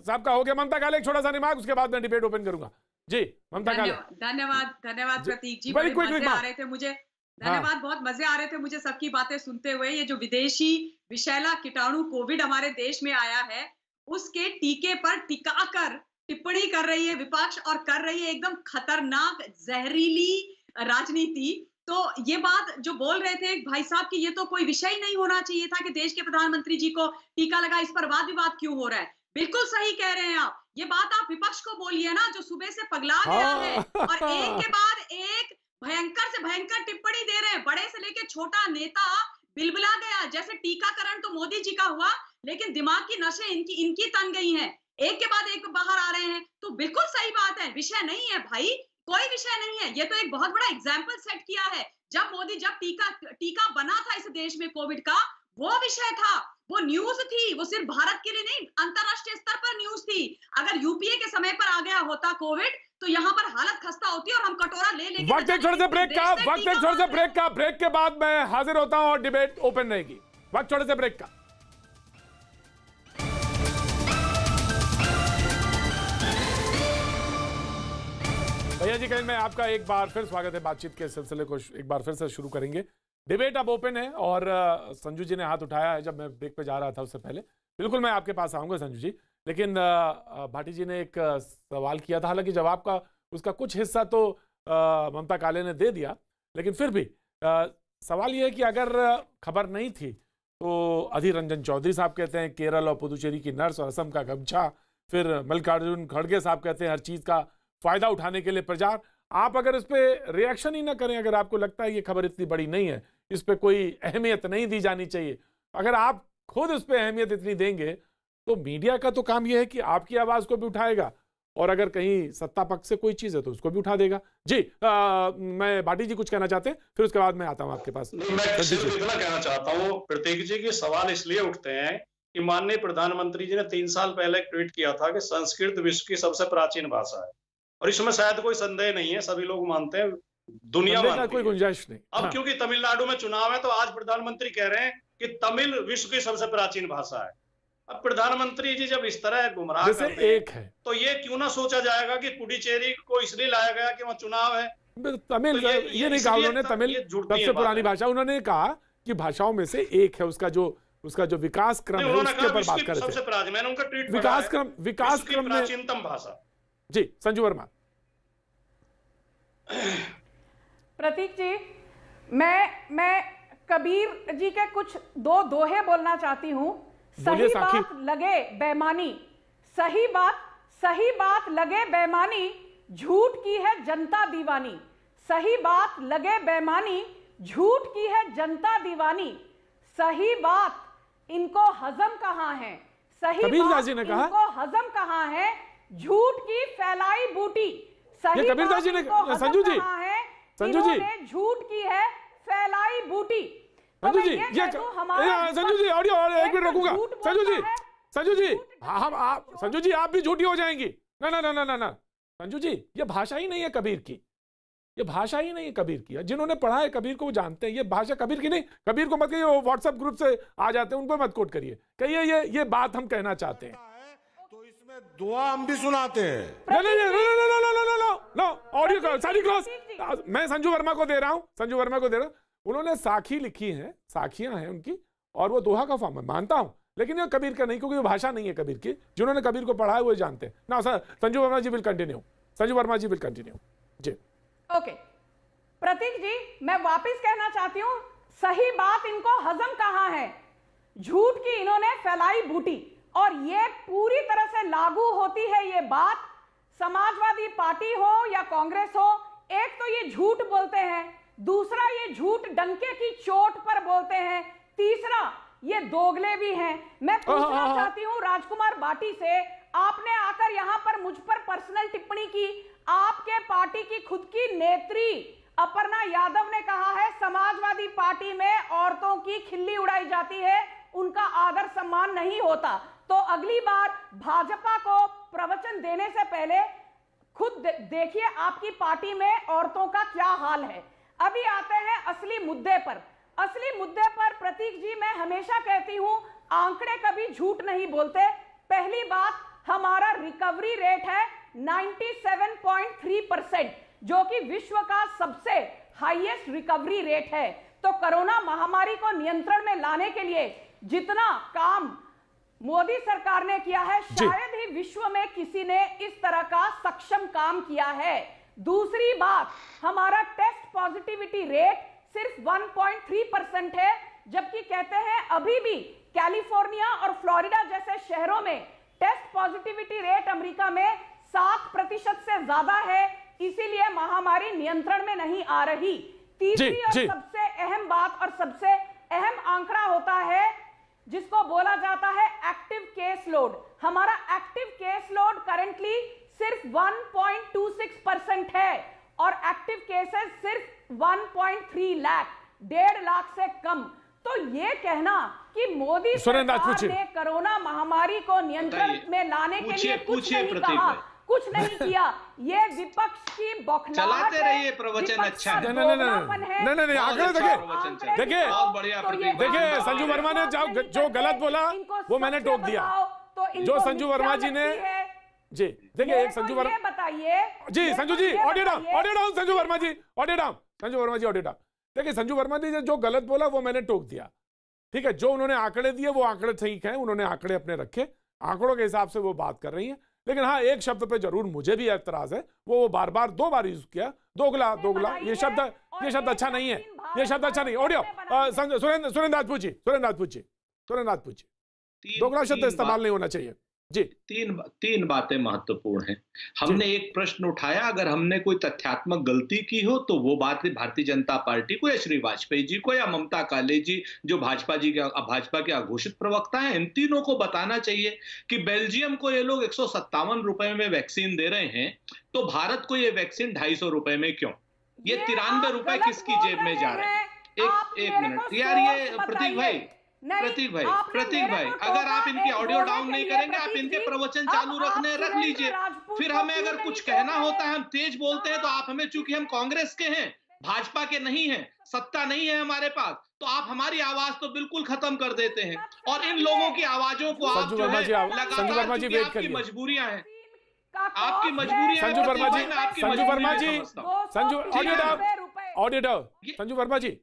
साहब का हो गया। ममता काले एक छोटा सा रिमार्क, उसके बाद मैं डिबेट ओपन करूंगा। जी ममता काले। धन्यवाद प्रतीक जी, बड़े मजे आ रहे थे मुझे। धन्यवाद, बहुत मजे आ रहे थे मुझे सबकी बातें सुनते हुए। ये जो विदेशी विषैला कीटाणु कोविड हमारे देश में आया है, उसके टीके पर टिकाकर टिप्पणी कर रही है विपक्ष, और कर रही है एकदम खतरनाक जहरीली राजनीति। तो ये बात जो बोल रहे थे भाई साहब कि ये तो कोई विषय ही नहीं होना चाहिए था कि देश के प्रधानमंत्री जी को टीका लगा, इस पर वाद विवाद क्यों हो रहा है। बिल्कुल सही कह रहे हैं आप। ये बात आप विपक्ष को बोलिए ना, जो सुबह से पगला गया है और एक के बाद एक भयंकर से भयंकर टिप्पणी दे रहे हैं। बड़े से लेके छोटा नेता बिलबिला गया। जैसे टीकाकरण तो मोदी जी का हुआ, लेकिन दिमाग की नसें इनकी तन गई हैं। एक के बाद एक बाहर आ रहे हैं। तो बिल्कुल सही बात है, विषय नहीं है भाई, कोई विषय नहीं है। ये तो एक बहुत बड़ा एग्जाम्पल सेट किया है। जब टीका बना था इस देश में कोविड का, वो विषय था, वो न्यूज थी, वो सिर्फ भारत के लिए नहीं, अंतरराष्ट्रीय स्तर पर न्यूज थी। अगर यूपीए के समय पर आ गया होता कोविड, तो यहाँ पर हालत खस्ता होती और हम कटोरा ले लेके वक्त एक छोटे से ब्रेक का, ब्रेक के बाद मैं हाजिर होता हूं और डिबेट ओपन रहेगी। वक्त छोटे से ब्रेक का। भैया जी, कहीं मैं आपका एक बार फिर स्वागत है। बातचीत के सिलसिले को एक बार फिर से शुरू करेंगे। डिबेट अब ओपन है और संजू जी ने हाथ उठाया है जब मैं ब्रेक पे जा रहा था उससे पहले। बिल्कुल मैं आपके पास आऊंगा संजू जी, लेकिन भाटी जी ने एक सवाल किया था, हालांकि जवाब का उसका कुछ हिस्सा तो ममता काले ने दे दिया, लेकिन फिर भी सवाल यह है कि अगर खबर नहीं थी तो अधीर रंजन चौधरी साहब कहते हैं केरल और पुदुचेरी की नर्स और असम का गमछा, फिर मल्लिकार्जुन खड़गे साहब कहते हैं हर चीज़ का फायदा उठाने के लिए प्रचार। आप अगर इस पे रिएक्शन ही ना करें, अगर आपको लगता है ये खबर इतनी बड़ी नहीं है, इस पे कोई अहमियत नहीं दी जानी चाहिए, अगर आप खुद इस पे अहमियत इतनी देंगे, तो मीडिया का तो काम यह है कि आपकी आवाज को भी उठाएगा और अगर कहीं सत्ता पक्ष से कोई चीज है तो उसको भी उठा देगा। जी मैं भाटी जी कुछ कहना चाहते हैं, फिर उसके बाद मैं आता हूं आपके पास। मैं सिर्फ इतना कहना चाहता हूँ प्रतीक जी, के सवाल इसलिए उठते हैं कि माननीय प्रधानमंत्री जी ने 3 साल पहले एक ट्वीट किया था कि संस्कृत विश्व की सबसे प्राचीन भाषा है, और इसमें शायद कोई संदेह नहीं है, सभी लोग मानते हैं, दुनिया में कोई गुंजाइश नहीं। अब क्योंकि तमिलनाडु में चुनाव है तो आज प्रधानमंत्री कह रहे हैं कि तमिल विश्व की सबसे प्राचीन भाषा है। अब प्रधानमंत्री जी जब इस तरह गुमराह करते हैं तो ये क्यों ना सोचा जाएगा कि पुडुचेरी को इसलिए लाया गया कि वहाँ चुनाव है। तमिल तो ये नहीं कहा उन्होंने, तमिल सबसे पुरानी भाषा, उन्होंने कहा कि भाषाओं में से एक है, उसका जो विकास क्रम है उसके ऊपर बात कर रहे थे। मैंने उनका ट्वीट विकास क्रम में प्राचीनतम भाषा। जी संजू वर्मा। प्रतीक जी, मैं कबीर जी के कुछ दो दोहे बोलना चाहती हूँ। सही बात लगे बेमानी, सही बात लगे बेमानी, झूठ की है जनता दीवानी। सही बात लगे बेमानी, झूठ की है जनता दीवानी। सही बात इनको हजम कहाँ है, सही बात इनको हजम कहाँ है, झूठ की फैलाई बूटी। सही कबीरदास जी ने, संजू जी झूठ की है फैलाई बूटी। संजू जी संजू जी ऑडियो एक मिनट रोकूंगा। संजू जी आप संजू जी आप भी झूठी हो जाएंगी। ना संजू जी, ये भाषा ही नहीं है कबीर की, ये भाषा ही नहीं है कबीर की। जिन्होंने पढ़ा है कबीर को वो जानते हैं ये भाषा कबीर की नहीं। कबीर को मत कहिए, वो व्हाट्सएप ग्रुप से आ जाते हैं, उनको मत कोट करिए, कहिए ये बात हम कहना चाहते हैं। तो इसमें दुआ हम भी सुनाते हैं। नो ऑडियो सारी क्लॉज मैं संजू वर्मा को दे रहा हूं, उन्होंने साखी लिखी है, साखियां हैं उनकी, और वो दोहा का फॉर्म है, मानता हूं, लेकिन ये कबीर का नहीं, क्योंकि वो भाषा नहीं है कबीर की। जिन्होंने कबीर को पढ़ा है वो जानते हैं ना। Sir Sanju Verma ji will continue, Sanju Verma ji will continue ji. Okay Prateek ji, मैं वापस कहना चाहती हूं, सही बात इनको हजम कहां है, झूठ की इन्होंने फैलाई बूटी, और ये पूरी तरह से लागू होती है ये बात, समाजवादी पार्टी हो या कांग्रेस हो। एक तो ये झूठ बोलते हैं, दूसरा ये झूठ डंके की चोट पर बोलते हैं, तीसरा ये दोगले भी हैं। मैं पूछना चाहती हूं राजकुमार बाटी से, आपने आकर यहां पर मुझ पर पर्सनल टिप्पणी की, आपके पार्टी की खुद की नेत्री अपर्णा यादव ने कहा है समाजवादी पार्टी में औरतों की खिल्ली उड़ाई जाती है, उनका आदर सम्मान नहीं होता। तो अगली बार भाजपा को प्रवचन देने से पहले खुद देखिए आपकी पार्टी में औरतों का क्या हाल है। अभी आते हैं असली मुद्दे पर। असली मुद्दे पर प्रतीक जी, मैं हमेशा कहती हूं आंकड़े कभी झूठ नहीं बोलते। पहली बात, हमारा रिकवरी रेट है 97.3%, जो कि विश्व का सबसे हाईएस्ट रिकवरी रेट है। तो कोरोना महामारी को नियंत्रण में लाने के लिए जितना काम मोदी सरकार ने किया है, शायद ही विश्व में किसी ने इस तरह का सक्षम काम किया है। दूसरी बात, हमारा टेस्ट पॉजिटिविटी रेट सिर्फ 1.3% है, जबकि कहते हैं अभी भी कैलिफोर्निया और फ्लोरिडा जैसे शहरों में टेस्ट पॉजिटिविटी रेट अमेरिका में 7% से ज्यादा है, इसीलिए महामारी नियंत्रण में नहीं आ रही। तीसरी और सबसे अहम बात और सबसे अहम आंकड़ा होता है जिसको बोला जाता है एक्टिव केस लोड। हमारा एक्टिव केस लोड करंटली सिर्फ 1.26% है और एक्टिव केसेस सिर्फ 1.3 लाख, 1.5 लाख से कम। तो ये कहना कि मोदी सरकार ने कोरोना महामारी को नियंत्रण में लाने के लिए कुछ नहीं कहा, कुछ नहीं किया, ये विपक्ष की बौखलाहट चलाते रहिए प्रवचन। अच्छा नहीं, आंकड़े देखिए संजू वर्मा ने जो गलत बोला वो मैंने टोक दिया। जो संजू वर्मा जी ने जी, देखिए एक संजू वर्मा बताइए जी, संजू जी ऑडियो डाउन, संजू वर्मा जी ऑडियो डाउन, संजू वर्मा जी ऑडियो डाउन। देखिए संजू वर्मा जी ने जो गलत बोला वो मैंने टोक दिया, ठीक है। जो उन्होंने आंकड़े दिए वो आंकड़े ठीक हैं, उन्होंने आंकड़े अपने रखे, आंकड़ों के हिसाब से वो बात कर रही है। लेकिन हाँ, एक शब्द पे जरूर मुझे भी एतराज है, वो बार बार 2 बार यूज किया, दोगला। ये शब्द अच्छा नहीं है, ये शब्द अच्छा नहीं। ऑडियो सुरेंद्र राजपूत जी, दोगला शब्द इस्तेमाल नहीं होना चाहिए जी। तीन बातें महत्वपूर्ण हैं। हमने एक प्रश्न उठाया, अगर हमने कोई तथ्यात्मक गलती की हो तो वो बात भारतीय जनता पार्टी को या श्री वाजपेयी जी को या ममता काले जी जो भाजपा के अघोषित प्रवक्ता हैं, इन तीनों को बताना चाहिए कि बेल्जियम को ये लोग 157 रुपए में वैक्सीन दे रहे हैं, तो भारत को ये वैक्सीन 250 रुपए में क्यों? ये 93 रुपए किसकी जेब में जा रहे हैं? एक मिनट यार, ये प्रतीक भाई, अगर आप इनकी ऑडियो डाउन नहीं करेंगे, आप इनके प्रवचन चालू रख लीजिए। फिर हमें अगर कुछ कहना होता है, हम तेज बोलते हैं, तो आप हमें, चूंकि हम कांग्रेस के हैं, भाजपा के नहीं हैं, सत्ता नहीं है हमारे पास, तो आप हमारी आवाज तो बिल्कुल खत्म कर देते हैं। और इन लोगों की आवाजों को आप जो है लगातार, आपकी मजबूरियां हैं, आपकी मजबूरियां। संजू वर्मा जी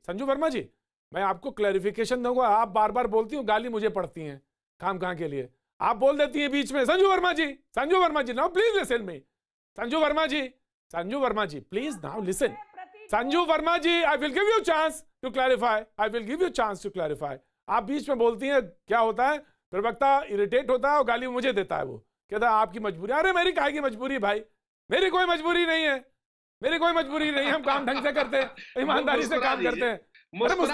संजू वर्मा जी, मैं आपको क्लैरिफिकेशन दूंगा। आप बार बार बोलती हूँ, गाली मुझे पड़ती हैं काम कहाँ के लिए, आप बोल देती है बीच में। Sanju Verma ji now please listen me. Sanju Verma ji please now listen. Sanju Verma ji, I will give you chance to clarify. आप बीच में बोलती हैं, क्या होता है, प्रवक्ता इरिटेट होता है और गाली मुझे देता है, वो कहता है आपकी मजबूरी। अरे मेरी काहे की मजबूरी भाई, मेरी कोई मजबूरी नहीं है, हम काम ढंग से करते हैं, ईमानदारी से काम करते हैं। अरे दिल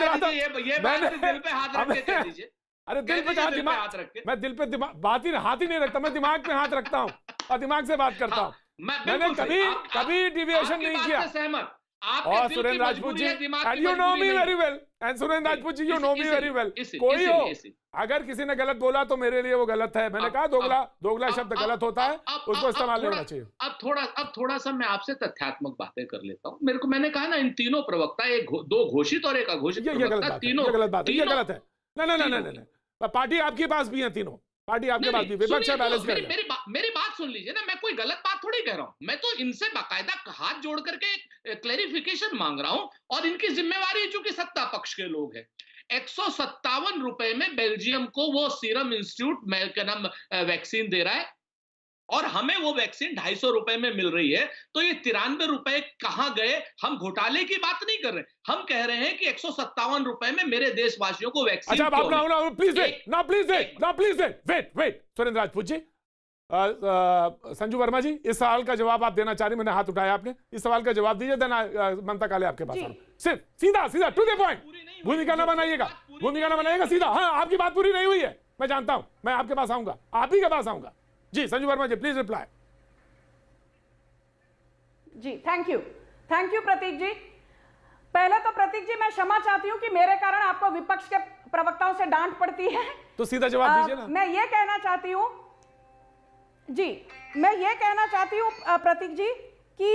पे हाथ रख के कह दीजिए। अरे दिल पे हाथ रख के, मैं दिल पे हाथ ही नहीं रखता, मैं दिमाग पे हाथ रखता हूँ और दिमाग से बात करता हूँ। मैंने कभी डिविएशन नहीं किया। सहमत। और Surendra Rajput ji, and you know me very well, and Surendra Rajput ji, you know me very well। कोई हो, अगर किसी ने गलत बोला तो मेरे लिए वो गलत है। मैंने कहा दोगला शब्द गलत होता है, उसको इस्तेमाल नहीं होना चाहिए। अब थोड़ा सा मैं आपसे तथ्यात्मक बातें कर लेता हूँ। मैंने कहा ना, इन तीनों प्रवक्ता, 2 घोषित और एक अघोषित, ये गलत बात है। नहीं, पार्टी आपके पास भी है, तीनों पार्टी आपके पास भी, विपक्ष है, बैलेंस करेगा। मेरी बात सुन लीजिए ना, मैं कोई गलत बात थोड़ी कह रहा हूं, मैं तो इनसे बाकायदा हाथ जोड़ करके क्लेरिफिकेशन मांग रहा हूं, और इनकी जिम्मेवारी है चूंकि सत्ता पक्ष के लोग हैं। 157 रुपए में बेल्जियम को वो सीरम इंस्टीट्यूट क्या नाम वैक्सीन दे रहा है, और हमें वो वैक्सीन 250 रुपए में मिल रही है। तो ये 93 रुपए कहां गए? हम घोटाले की बात नहीं कर रहे, हम कह रहे हैं कि 157 रुपए में मेरे देशवासियों को वैक्सीन। अच्छा, प्लीज वेट सुरेंद्र राजपूत जी, संजू वर्मा जी, इस सवाल का जवाब आप देना चाह रहे हैं, मैंने हाथ उठाया, आपने इस सवाल का जवाब दीजिए, देना ममता काले आपके पास। सिर्फ सीधा टू द पॉइंट, भूमिका ना बनाइएगा, सीधा। हाँ, आपकी बात पूरी नहीं हुई है, मैं जानता हूं, मैं आपके पास आऊंगा, आप ही के पास आऊंगा। जी संजू वर्मा जी, प्लीज रिप्लाई। जी थैंक यू प्रतीक जी। पहले तो प्रतीक जी मैं क्षमा चाहती हूं कि मेरे कारण आपको विपक्ष के प्रवक्ताओं से डांट पड़ती है, तो सीधा जवाब दीजिए ना। मैं ये कहना चाहती हूं प्रतीक जी कि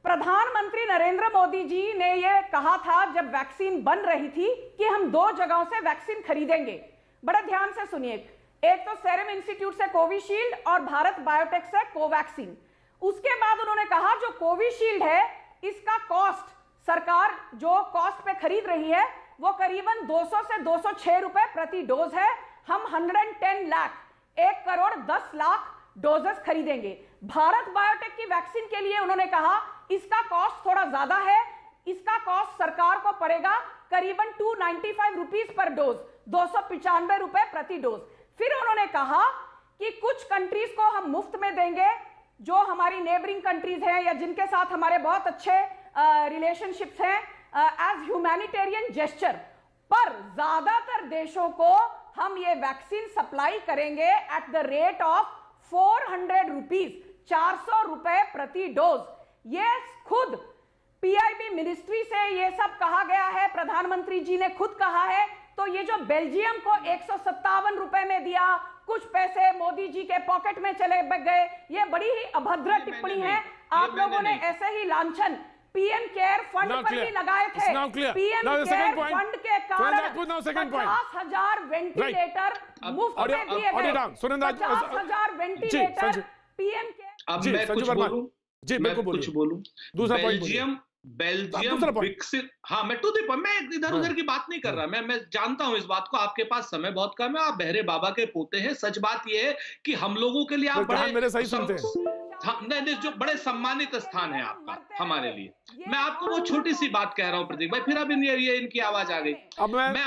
प्रधानमंत्री नरेंद्र मोदी जी ने ये कहा था जब वैक्सीन बन रही थी कि हम 2 जगहों से वैक्सीन खरीदेंगे। बड़े ध्यान से सुनिए, एक तो सेरम इंस्टीट्यूट से कोविशील्ड और भारत बायोटेक से कोवैक्सीन। उसके बाद उन्होंने कहा जो कोविशील्ड है इसका कॉस्ट, सरकार जो कॉस्ट पे खरीद रही है वो करीबन 200 से 206 रुपए प्रति डोज है। हम 110 लाख 1 करोड़ 10 लाख डोजेस खरीदेंगे। भारत बायोटेक की वैक्सीन के लिए उन्होंने कहा इसका कॉस्ट थोड़ा ज्यादा है, इसका कॉस्ट सरकार को पड़ेगा करीबन 295 रुपीज पर डोज, 295 रुपए प्रति डोज। फिर उन्होंने कहा कि कुछ कंट्रीज को हम मुफ्त में देंगे, जो हमारी नेबरिंग कंट्रीज हैं या जिनके साथ हमारे बहुत अच्छे रिलेशनशिप्स हैं, एज ह्यूमैनिटेरियन जेस्चर। पर ज्यादातर देशों को हम ये वैक्सीन सप्लाई करेंगे at the rate of 400 rupees, 400 रुपए प्रति डोज। ये खुद पीआईबी मिनिस्ट्री से ये सब कहा गया है, प्रधानमंत्री जी ने खुद कहा है। तो ये जो बेल्जियम को 157 रुपए में दिया, कुछ पैसे मोदी जी के पॉकेट में चले गए, ये बड़ी ही अभद्र टिप्पणी है। आप लोगों ने ऐसे ही लांछन पीएम केयर फंड पर भी लगाए थे। पीएम केयर फंड के कारण 50,000 वेंटिलेटर मुफ्त में दिए गए, 50,000 वेंटिलेटर पीएम केयर। अब मैं कुछ बोलूं, दूसरा पॉइंट बेल्जियम विकसित, हाँ मैं टू द पॉइंट, मैं इधर उधर की बात नहीं कर रहा, मैं जानता हूं इस बात को, आपके पास समय बहुत कम है, आप बहरे बाबा के पोते हैं। सच बात यह है कि हम लोगों के लिए आप बड़े मेरे सही सुनते हैं, जो बड़े सम्मानित स्थान है आपका हमारे लिए। मैं आपको वो छोटी सी बात कह रहा हूं प्रतीक भाई, फिर अब ये इनकी आवाज आ गई। अब मैं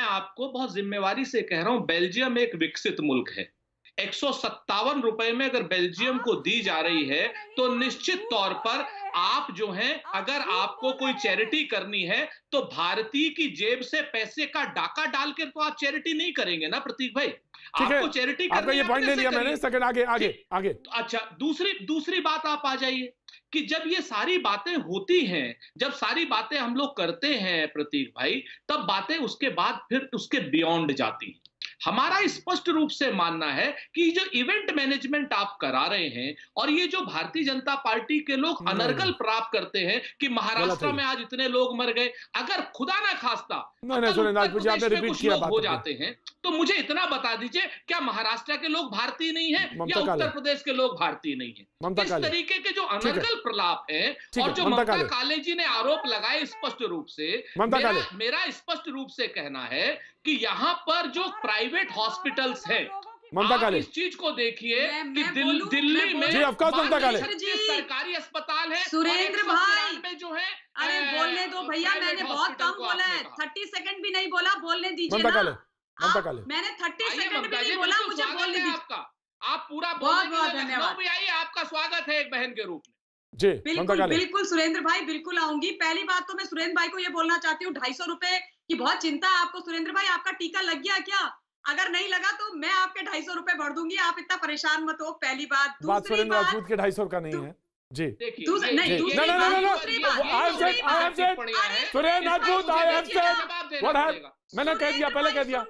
आपको बहुत जिम्मेवारी से कह रहा हूं, बेल्जियम एक विकसित मुल्क है। 157 रुपए में अगर बेल्जियम को दी जा रही है तो निश्चित तौर पर आप जो हैं, अगर आपको कोई चैरिटी करनी है तो भारतीय की जेब से पैसे का डाका डाल के तो आप चैरिटी नहीं करेंगे ना प्रतीक भाई। आपको चैरिटी करनी है, ये पॉइंट ले लिया मैंने, सेकंड आगे। अच्छा, दूसरी बात आप आ जाइए कि जब ये सारी बातें होती हैं, जब सारी बातें हम लोग करते हैं प्रतीक भाई, तब बातें उसके बाद फिर उसके बियॉन्ड जाती हैं। हमारा स्पष्ट रूप से मानना है कि जो इवेंट मैनेजमेंट आप करा रहे हैं और ये जो भारतीय जनता पार्टी के लोग अनर्गल प्राप्त करते हैं कि महाराष्ट्र में आज इतने लोग मर गए, अगर खुदा ना खास्ता कुछ लोग हो जाते हैं तो मुझे इतना बता दीजिए, क्या महाराष्ट्र के लोग भारतीय नहीं है या उत्तर प्रदेश के लोग भारतीय नहीं है? इस तरीके के जो अनर्गल प्रलाप है और जो ममता काले जी ने आरोप लगाए स्पष्ट रूप से, मेरा स्पष्ट रूप से कहना है कि यहाँ पर जो प्राइवेट हॉस्पिटल्स हैं, आप इस चीज को देखिए कि दिल्ली में सरकारी अस्पताल है, सुरेंद्र भाई में जो है, अरे बोलने दो भैया, मैंने बहुत कम बोला है, 30 सेकंड भी नहीं बोला, बोलने दीजिए ना। मैंने 30 सेकंड भी नहीं बोला, मुझे बोलने दीजिए। आप पूरा बहुत धन्यवाद भैया, आपका स्वागत है एक बहन के रूप में। जी बिल्कुल सुरेंद्र भाई, बिल्कुल आऊंगी। पहली बात तो मैं सुरेंद्र भाई को ये बोलना चाहती हूँ, 250 रुपए की बहुत चिंता है आपको। सुरेंद्र भाई, आपका टीका लग गया क्या? अगर नहीं लगा तो मैं आपके 250 रुपए भर दूंगी, आप इतना परेशान मत हो। पहली बात। दूसरी बात, राजपूत के 250 का नहीं है जी। मैंने कह दिया, पहले कह दिया।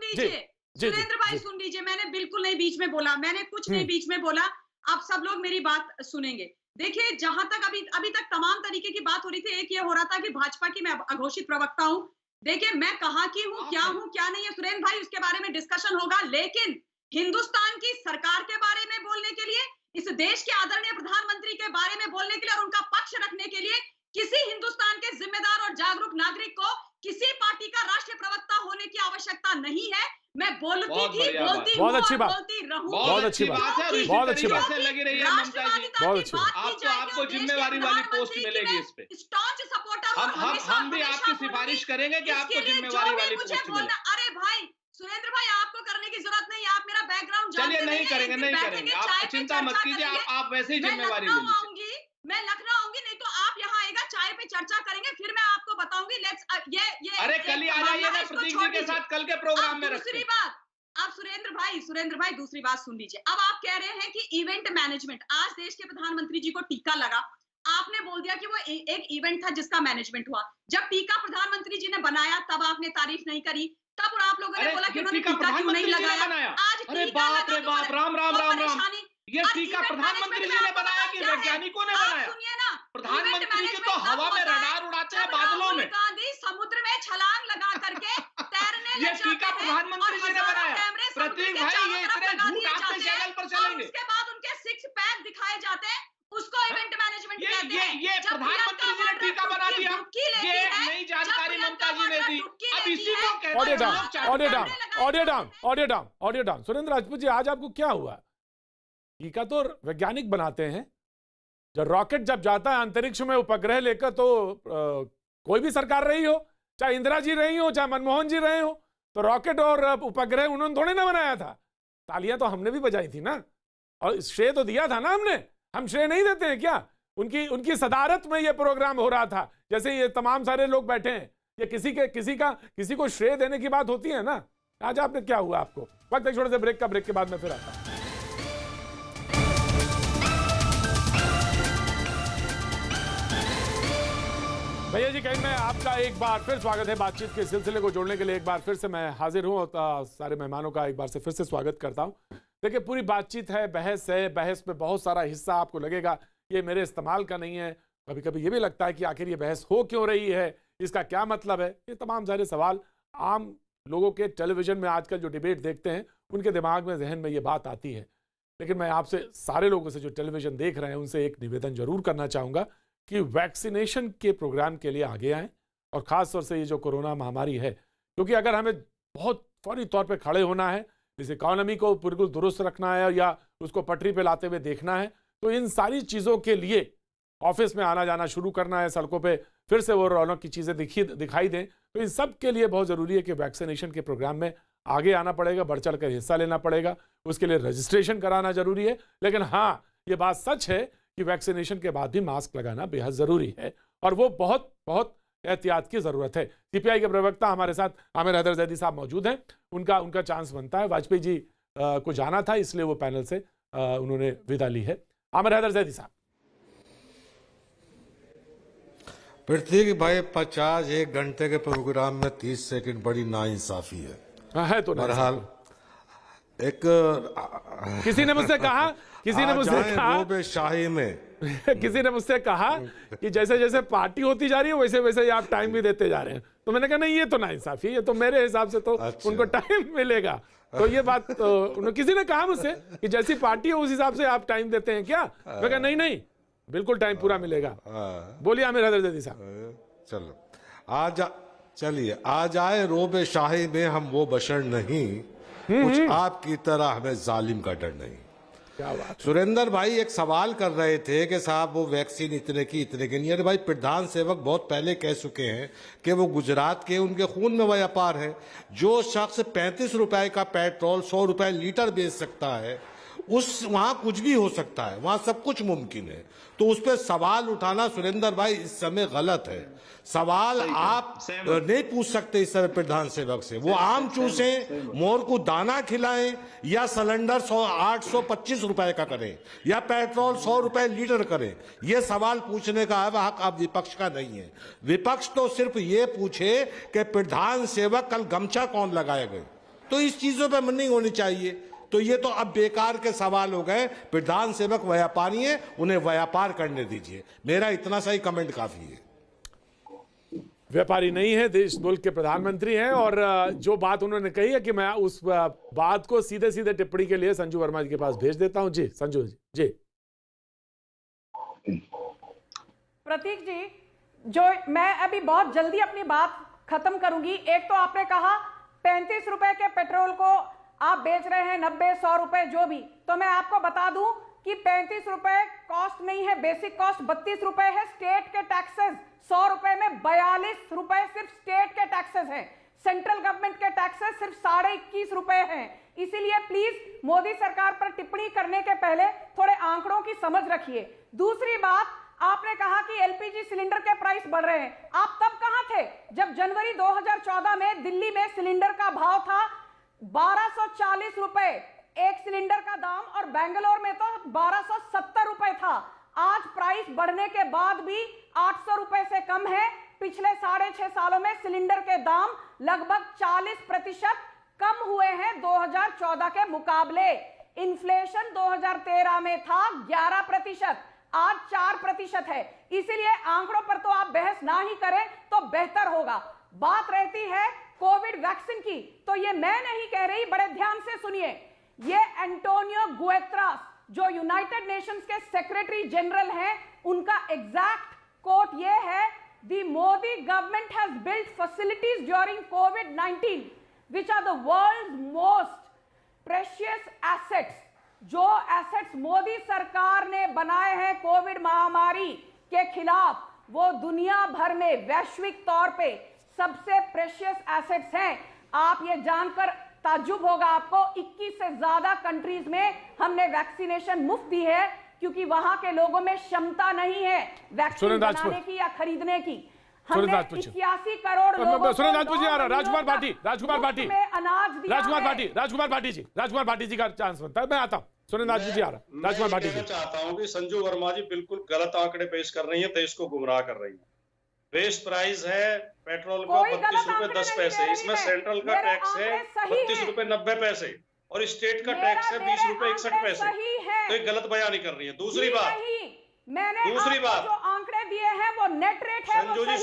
सुरेंद्र भाई सुन लीजिए, मैंने बिल्कुल नहीं बीच में बोला, मैंने कुछ नहीं बीच में बोला। आप सब लोग मेरी बात सुनेंगे। देखिए, जहां तक अभी तक तमाम तरीके की बात हो रही थी, एक ये हो रहा था कि भाजपा की मैं अघोषित प्रवक्ता हूं। देखिए, मैं कहाँ की हूँ, क्या नहीं है सुरेंद्र भाई, उसके बारे में डिस्कशन होगा। लेकिन हिंदुस्तान की सरकार के बारे में बोलने के लिए, इस देश के आदरणीय प्रधानमंत्री के बारे में बोलने के लिए और उनका पक्ष रखने के लिए किसी हिंदुस्तान के जिम्मेदार और जागरूक नागरिक को किसी पार्टी का राष्ट्रीय प्रवक्ता होने की आवश्यकता नहीं है। मैं बोलती थी, बोलती बहुत अच्छी बात, बोलती रहूं। बहुत अच्छी बात है, बहुत अच्छी बात से लगी रही है ममता जी, बहुत अच्छी आपको जिम्मेवारी वाली पोस्ट मिलेगी इस पे। स्टॉन्च सपोर्टर हम भी आपकी सिफारिश करेंगे कि आपको जिम्मेवारी वाली पोस्ट मिले। अरे भाई सुरेंद्र भाई, आपको करने की जरूरत नहीं, आप मेरा बैकग्राउंड चलिए नहीं करेंगे, नहीं करेंगे, आप चिंता मत कीजिए, आप वैसे ही जिम्मेवारी ले लीजिए। मैं लखनऊ आऊंगी, नहीं तो आप यहाँ आएगा, चाय पे चर्चा करेंगे, फिर मैं आपको बताऊंगी। लेट्स ये अरे कल ही आ जाइए ना प्रतीक जी के साथ, कल के प्रोग्राम में रखते हैं। दूसरी बात, आप सुरेंद्र भाई दूसरी बात सुन लीजिए। अब आप कह रहे हैं कि इवेंट मैनेजमेंट, आज देश के प्रधानमंत्री जी को टीका लगा, आपने बोल दिया कि वो एक इवेंट था जिसका मैनेजमेंट हुआ। जब टीका प्रधानमंत्री जी ने बनाया तब आपने तारीफ नहीं करी, तब आप लोगों ने बोला कि उन्होंने टीका क्यों नहीं लगाया। आज अरे बाप रे बाप, राम राम राम राम, ये टीका प्रधानमंत्री जी ने बनाया कि वैज्ञानिकों ने बनाया? सुनिए ना, प्रधानमंत्री जी तो हवा में रडार उड़ाते हैं बादलों में। गांधी समुद्र में छलांग लगा करके तैरने ये टीका प्रधानमंत्री जी ने बनाया। प्रतीक भाई, ये इतने झूठ आपके चैनल पर चलेंगे। उसके बाद उनके सिक्स पैक दिखाए जाते हैं, उसको इवेंट मैनेजमेंट कहते हैं। ये प्रधानमंत्री जी ने टीका बना दिया, ये एक नई जानकारी ममता जी ने दी। अब इसी को कहते हैं ऑडियो डाउन। सुरेंद्र राजपूत जी, आज आपको क्या हुआ? टीका तो वैज्ञानिक बनाते हैं। जब रॉकेट जब जाता है अंतरिक्ष में उपग्रह लेकर, तो कोई भी सरकार रही हो, चाहे इंदिरा जी रही हो, चाहे मनमोहन जी रहे हो, तो रॉकेट और उपग्रह उन्होंने थोड़े ना बनाया था। तालियां तो हमने भी बजाई थी ना, और श्रेय तो दिया था ना हमने। हम श्रेय नहीं देते हैं क्या? उनकी सदारत में ये प्रोग्राम हो रहा था। जैसे ये तमाम सारे लोग बैठे हैं, ये किसी को श्रेय देने की बात होती है ना। आज आपने क्या हुआ? आपको वक्त एक छोटे से ब्रेक के बाद में फिर आता हूं। भैया जी, कहीं मैं आपका एक बार फिर स्वागत है। बातचीत के सिलसिले को जोड़ने के लिए एक बार फिर से मैं हाजिर हूं, और सारे मेहमानों का एक बार से फिर से स्वागत करता हूं। देखिए, पूरी बातचीत है, बहस है, बहस में बहुत सारा हिस्सा आपको लगेगा ये मेरे इस्तेमाल का नहीं है। कभी कभी ये भी लगता है कि आखिर ये बहस हो क्यों रही है, इसका क्या मतलब है। ये तमाम सारे सवाल आम लोगों के टेलीविजन में आजकल जो डिबेट देखते हैं, उनके दिमाग में, जहन में ये बात आती है। लेकिन मैं आपसे, सारे लोगों से जो टेलीविजन देख रहे हैं, उनसे एक निवेदन जरूर करना चाहूँगा कि वैक्सीनेशन के प्रोग्राम के लिए आगे आएँ, और ख़ास तौर से ये जो कोरोना महामारी है, क्योंकि अगर हमें बहुत फौरी तौर पे खड़े होना है, इस इकॉनमी को बिल्कुल दुरुस्त रखना है या उसको पटरी पे लाते हुए देखना है, तो इन सारी चीज़ों के लिए ऑफिस में आना जाना शुरू करना है, सड़कों पे फिर से वो रौनक की चीज़ें दिखाई दें, तो इन सब के लिए बहुत ज़रूरी है कि वैक्सीनेशन के प्रोग्राम में आगे आना पड़ेगा, बढ़ चढ़ कर हिस्सा लेना पड़ेगा। उसके लिए रजिस्ट्रेशन कराना ज़रूरी है। लेकिन हाँ, ये बात सच है कि वैक्सीनेशन के बाद भी मास्क लगाना बेहद ज़रूरी है, और वो बहुत बहुत एहतियात की ज़रूरत है। सीपीआई के प्रवक्ता हमारे साथ आमिर हैदर जैदी साहब मौजूद हैं। उनका चांस बनता है। वाजपेयी जी को जाना था, इसलिए वो पैनल से उन्होंने विदा ली है। आमिर हैदर जैदी साहब। प्रतीक भाई, 50 घंटे के प्रोग्राम में 30 सेकंड बड़ी नाइंसाफी है तो बहरहाल एक किसी ने मुझसे कहा शाही में किसी ने मुझसे कहा कि जैसे जैसे पार्टी होती जा रही है, वैसे वैसे आप टाइम भी देते जा रहे हैं। तो मैंने कहा नहीं, ये तो नाइंसाफी है, ये तो मेरे हिसाब से तो उनको टाइम मिलेगा। तो ये बात तो किसी ने कहा मुझसे कि जैसी पार्टी है उस हिसाब से आप टाइम देते हैं क्या? मैं कहा नहीं, बिल्कुल टाइम पूरा मिलेगा। बोलिए आमिर हैदर जैदी साहब। चलो चलिए, आज आए रोबे शाही में हम वो बशर नहीं, कुछ आपकी तरह हमें जालिम का डर नहीं। क्या बात। सुरेंद्र भाई एक सवाल कर रहे थे कि साहब वो वैक्सीन इतने की नहीं। अरे भाई, प्रधान सेवक बहुत पहले कह चुके हैं कि वो गुजरात के, उनके खून में व्यापार है। जो शख्स 35 रुपए का पेट्रोल 100 रुपए लीटर बेच सकता है, वहां कुछ भी हो सकता है, वहां सब कुछ मुमकिन है। तो उस पर सवाल उठाना सुरेंद्र भाई इस समय गलत है। सवाल आप नहीं पूछ सकते इस समय प्रधान सेवक से। वो आम चूसें, मोर को दाना खिलाएं, या सिलेंडर 825 रुपए का करें, या पेट्रोल 100 रुपए लीटर करें। ये सवाल पूछने का हक आप विपक्ष का नहीं है। विपक्ष तो सिर्फ ये पूछे कि प्रधान सेवक कल गमछा कौन लगाए गए, तो इस चीजों पर नहीं होनी चाहिए। तो ये तो अब बेकार के सवाल हो गए। प्रधान सेवक व्यापारी हैं, उन्हें व्यापार करने दीजिए। मेरा इतना सा ही कमेंट काफी है। व्यापारी नहीं है, देश मुल्क के प्रधानमंत्री हैं। और जो बात उन्होंने कही है कि मैं उस बात को सीधे सीधे टिप्पणी के लिए संजू वर्मा जी के पास भेज देता हूं। जी संजू जी। प्रतीक जी, जो मैं अभी बहुत जल्दी अपनी बात खत्म करूंगी। एक तो आपने कहा 35 रुपए के पेट्रोल को आप बेच रहे हैं 90-100 रुपए जो भी, तो मैं आपको बता दूं कि 35 रुपए कॉस्ट नहीं है, बेसिक कॉस्ट 32 रुपए है। स्टेट के टैक्सेस 100 रुपए में 42 रुपए सिर्फ स्टेट के टैक्सेस हैं। सेंट्रल गवर्नमेंट के टैक्सेस सिर्फ 21.5 रुपए हैं। इसीलिए प्लीज मोदी सरकार पर टिप्पणी करने के पहले थोड़े आंकड़ों की समझ रखिए। दूसरी बात, आपने कहा कि एलपीजी सिलेंडर के प्राइस बढ़ रहे हैं। आप तब कहां थे जब जनवरी 2014 में दिल्ली में सिलेंडर का भाव था 1240 रुपए एक सिलेंडर का दाम, और बेंगलोर में तो 1270 रुपए था। आज प्राइस बढ़ने के बाद भी 800 रुपए से कम है। पिछले 6.5 सालों में सिलेंडर के दाम लगभग 40% कम हुए हैं 2014 के मुकाबले। इन्फ्लेशन 2013 में था 11%, आज 4% है। इसीलिए आंकड़ों पर तो आप बहस ना ही करें तो बेहतर होगा। बात रहती है कोविड वैक्सीन की, तो ये मैं नहीं कह रही, बड़े ध्यान से सुनिए। ये एंटोनियो गुएत्रास जो यूनाइटेड नेशंस के सेक्रेटरी जनरल हैं, उनका एग्जैक्ट कोट ये है, the Modi government has built facilities during कोविड-19 which are the world's most precious assets. जो एसेट्स मोदी सरकार ने बनाए हैं कोविड महामारी के खिलाफ, वो दुनिया भर में वैश्विक तौर पे सबसे प्रेशियस एसेट्स हैं। आप ये जानकर ताज्जुब होगा आपको, 21 से ज्यादा कंट्रीज में हमने वैक्सीनेशन मुफ्त दी है, क्योंकि वहां के लोगों में क्षमता नहीं है वैक्सीन बनाने की या खरीदने की। हमने 81 करोड़ लोगों को राजकुमार भाटी में अनाज दिया। राजकुमार भाटी जी का चांस बनता है। मैं आता हूँ, सुरेंद्र जी आ रहा। राजकुमार भाटी जी, चाहता हूँ कि संजू वर्मा जी बिल्कुल गलत आंकड़े पेश कर रही है, देश को गुमराह कर रही है। बेस्ट प्राइस है पेट्रोल का 32 रुपए 10 पैसे, इसमें सेंट्रल का टैक्स है 32 रुपए 90 पैसे और स्टेट का टैक्स है 20 रुपए 61 पैसे। तो ये गलत बयानी कर रही है। दूसरी बात जो आंकड़े दिए हैं वो नेट रेट है। संजू जी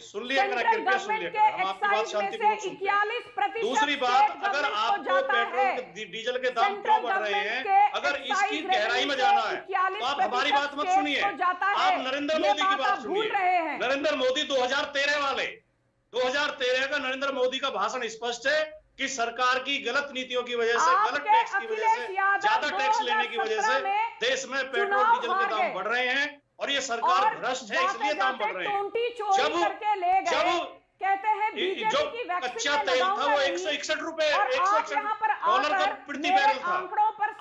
सुन लीजिए, कृपया सुन लीजिए, हम आपकी बात शांतिपूर्वक सुनते हैं। दूसरी बात, अगर आपको पेट्रोल डीजल के दाम क्यों बढ़ रहे हैं, अगर इसकी गहराई में जाना है तो आप हमारी बात मत सुनिए, आप नरेंद्र मोदी की बात सुनिए। नरेंद्र मोदी 2013 का नरेंद्र मोदी का भाषण स्पष्ट है कि सरकार की गलत नीतियों की वजह से, गलत टैक्स की वजह से, ज्यादा टैक्स लेने की वजह से देश में पेट्रोल डीजल के दाम बढ़ रहे हैं और ये सरकार भ्रष्ट है, इसलिए दाम बढ़ रहे हैं। जब जो कच्चा तेल था वो 161 रुपए $161 का प्रति बैरल था,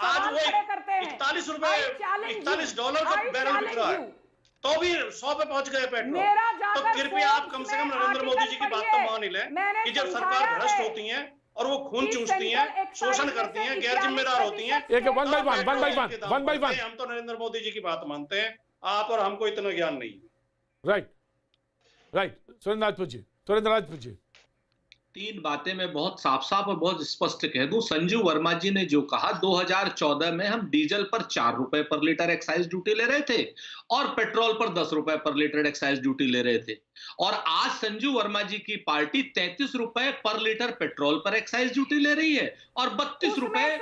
आज वो $41 का बैरल बिक रहा है, तो भी 100 पे पहुंच गए पेट्रोल। तो कृपया आप कम से कम नरेंद्र मोदी जी की बात तो मान ही लें कि जब सरकार भ्रष्ट होती है और वो खून चूसती हैं, शोषण करती हैं, गैर जिम्मेदार होती हैं, वन बाय वन हम तो नरेंद्र मोदी जी की बात मानते हैं। आप और हमको इतना ज्ञान नहीं। राइट सुरेंद्र राजपूत जी, 3 बातें मैं बहुत साफ साफ और बहुत स्पष्ट कह दूं। संजू वर्मा जी ने जो कहा, 2014 में हम डीजल पर 4 रुपए पर लीटर एक्साइज ड्यूटी ले रहे थे और पेट्रोल पर 10 रुपए पर लीटर एक्साइज ड्यूटी ले रहे थे, और आज संजू वर्मा जी की पार्टी 33 रुपए पर लीटर पेट्रोल पर एक्साइज ड्यूटी ले रही है और 32 रुपए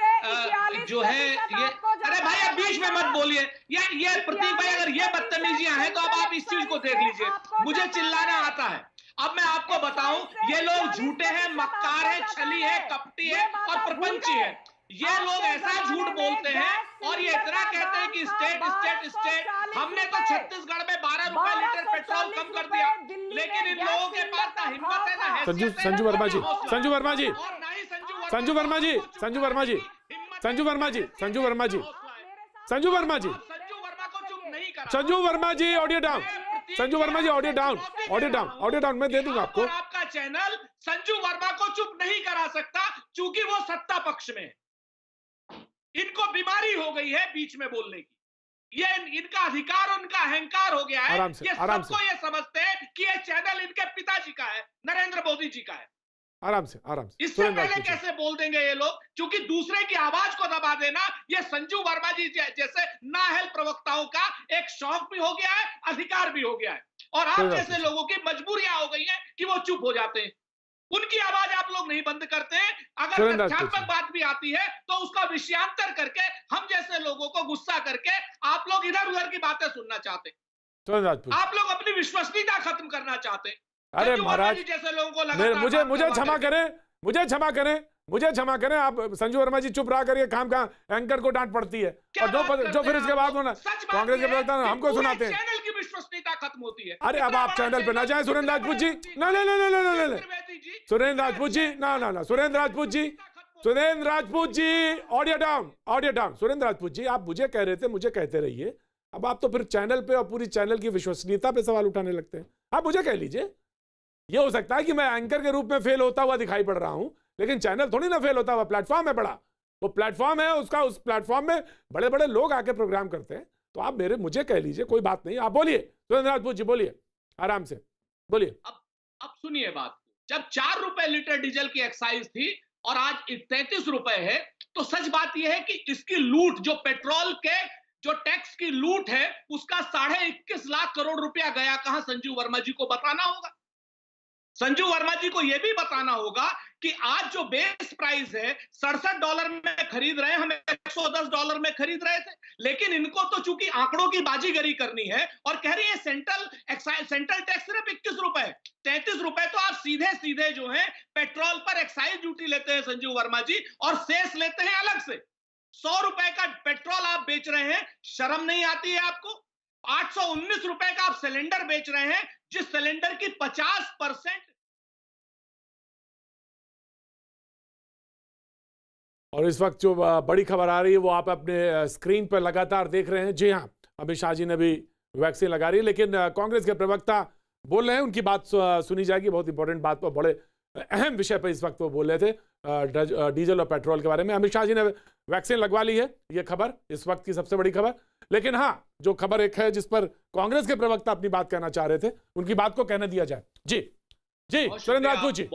जो है ये। अरे भाई, अब बीच में मत बोलिए। ये प्रतीक भाई, अगर ये बदतमीजियां हैं तो अब आप इस चीज को देख लीजिए। मुझे चिल्लाना आता है। अब मैं आपको बताऊं, ये लोग झूठे हैं, मक्कार है, छली है, कपटी है और प्रपंची है। ये लोग ऐसा झूठ बोलते हैं और ये इतना कहते हैं कि स्टेट। हमने तो छत्तीसगढ़ में 12 रुपए लीटर पेट्रोल कम कर दिया, लेकिन इन लोगों के पास ना हिम्मत है, ना हैसियत है। संजू वर्मा जी संजू वर्मा जी ऑडियो डाउन। संजू वर्मा जी ऑडियो डाउन मैं दे दूंगा आपको। आपका चैनल संजू वर्मा को चुप नहीं करा सकता, क्योंकि वो सत्ता पक्ष में है। इनको बीमारी हो गई है बीच में बोलने की। ये इनका अधिकार, उनका अहंकार हो गया है। ये सबको ये समझते हैं कि ये चैनल इनके पिताजी का है, नरेंद्र मोदी जी का है। आराम से इससे पहले कैसे बोल देंगे ये लोग? क्योंकि दूसरे की आवाज को दबा देना ये संजू वर्मा जी जैसे नाअहल प्रवक्ताओं का एक शौक भी हो गया है, अधिकार भी हो गया है। और आप जैसे लोगों की मजबूरियां हो गई हैं कि वो चुप हो जाते हैं। उनकी आवाज आप लोग नहीं बंद करते हैं। अगर तथ्यात्मक बात भी आती है तो उसका विषयांतर करके हम जैसे लोगों को गुस्सा करके आप लोग इधर उधर की बातें सुनना चाहते हैं। आप लोग अपनी विश्वसनीयता खत्म करना चाहते हैं। अरे महाराज जैसे लोगों को लगातार मुझे क्षमा करें, मुझे क्षमा करें। आप संजू वर्मा जी चुप रहा करिए, काम कहां एंकर को डांट पड़ती है और जो फिर इसके बाद होना कांग्रेस के प्रवक्ता हमको सुनाते हैं। चैनल की विश्वसनीयता खत्म होती है। अरे अब आप चैनल पे ना जाए सुरेंद्र राजपूत जी, ना सुरेंद्र राजपूत जी, ना सुरेंद्र राजपूत जी, ऑडियो डाउन। सुरेंद्र राजपूत जी, आप मुझे कह रहे थे, मुझे कहते रहिए। अब आप तो फिर चैनल पे और पूरी चैनल की विश्वसनीयता पे सवाल उठाने लगते हैं। आप मुझे कह लीजिए, ये हो सकता है कि मैं एंकर के रूप में फेल होता हुआ दिखाई पड़ रहा हूं, लेकिन चैनल थोड़ी ना फेल होता हुआ। प्लेटफॉर्म है बड़ा, वो प्लेटफॉर्म है उसका, उस प्लेटफॉर्म में बड़े बड़े लोग आके प्रोग्राम करते हैं। तो आप मुझे कह लीजिए, कोई बात नहीं। आप बोलिए सुरेंद्र राजपूत जी, बोलिए आराम से बोलिए। अब सुनिए बात, जब 4 रुपए लीटर डीजल की एक्साइज थी और आज 33 रुपए है, तो सच बात यह है कि इसकी लूट, जो पेट्रोल के जो टैक्स की लूट है, उसका 21.5 लाख करोड़ रुपया गया कहां, संजू वर्मा जी को बताना होगा। संजू वर्मा जी को यह भी बताना होगा कि आज जो बेस प्राइस है $67 में खरीद रहे हैं, हम $110 में खरीद रहे थे, लेकिन इनको तो चूंकि आंकड़ों की बाजीगरी करनी है और कह रही है सेंट्रल टैक्स सिर्फ 21 रुपए, 33 रुपए तो आप सीधे सीधे जो है पेट्रोल पर एक्साइज ड्यूटी लेते हैं संजू वर्मा जी, और सेस लेते हैं अलग से। 100 रुपए का पेट्रोल आप बेच रहे हैं, शर्म नहीं आती है आपको? 819 रुपए का आप सिलेंडर बेच रहे हैं, जिस सिलेंडर की 50%। और इस वक्त जो बड़ी खबर आ रही है वो आप अपने स्क्रीन पर लगातार देख रहे हैं। जी हाँ, अमित शाह जी ने भी वैक्सीन लगा रही है, लेकिन कांग्रेस के प्रवक्ता बोल रहे हैं, उनकी बात सुनी जाएगी। बहुत इंपॉर्टेंट बात पर, बड़े अहम विषय पर इस वक्त वो बोल रहे थे, डीजल और पेट्रोल के बारे में। अमित शाह जी ने वैक्सीन लगवा ली है, ये खबर इस वक्त की सबसे बड़ी खबर। लेकिन हाँ, जो खबर एक है जिस पर कांग्रेस के प्रवक्ता अपनी बात कहना चाह रहे थे, उनकी बात को कहने दिया जाए। जी सुरेंद्र राजपूत जी।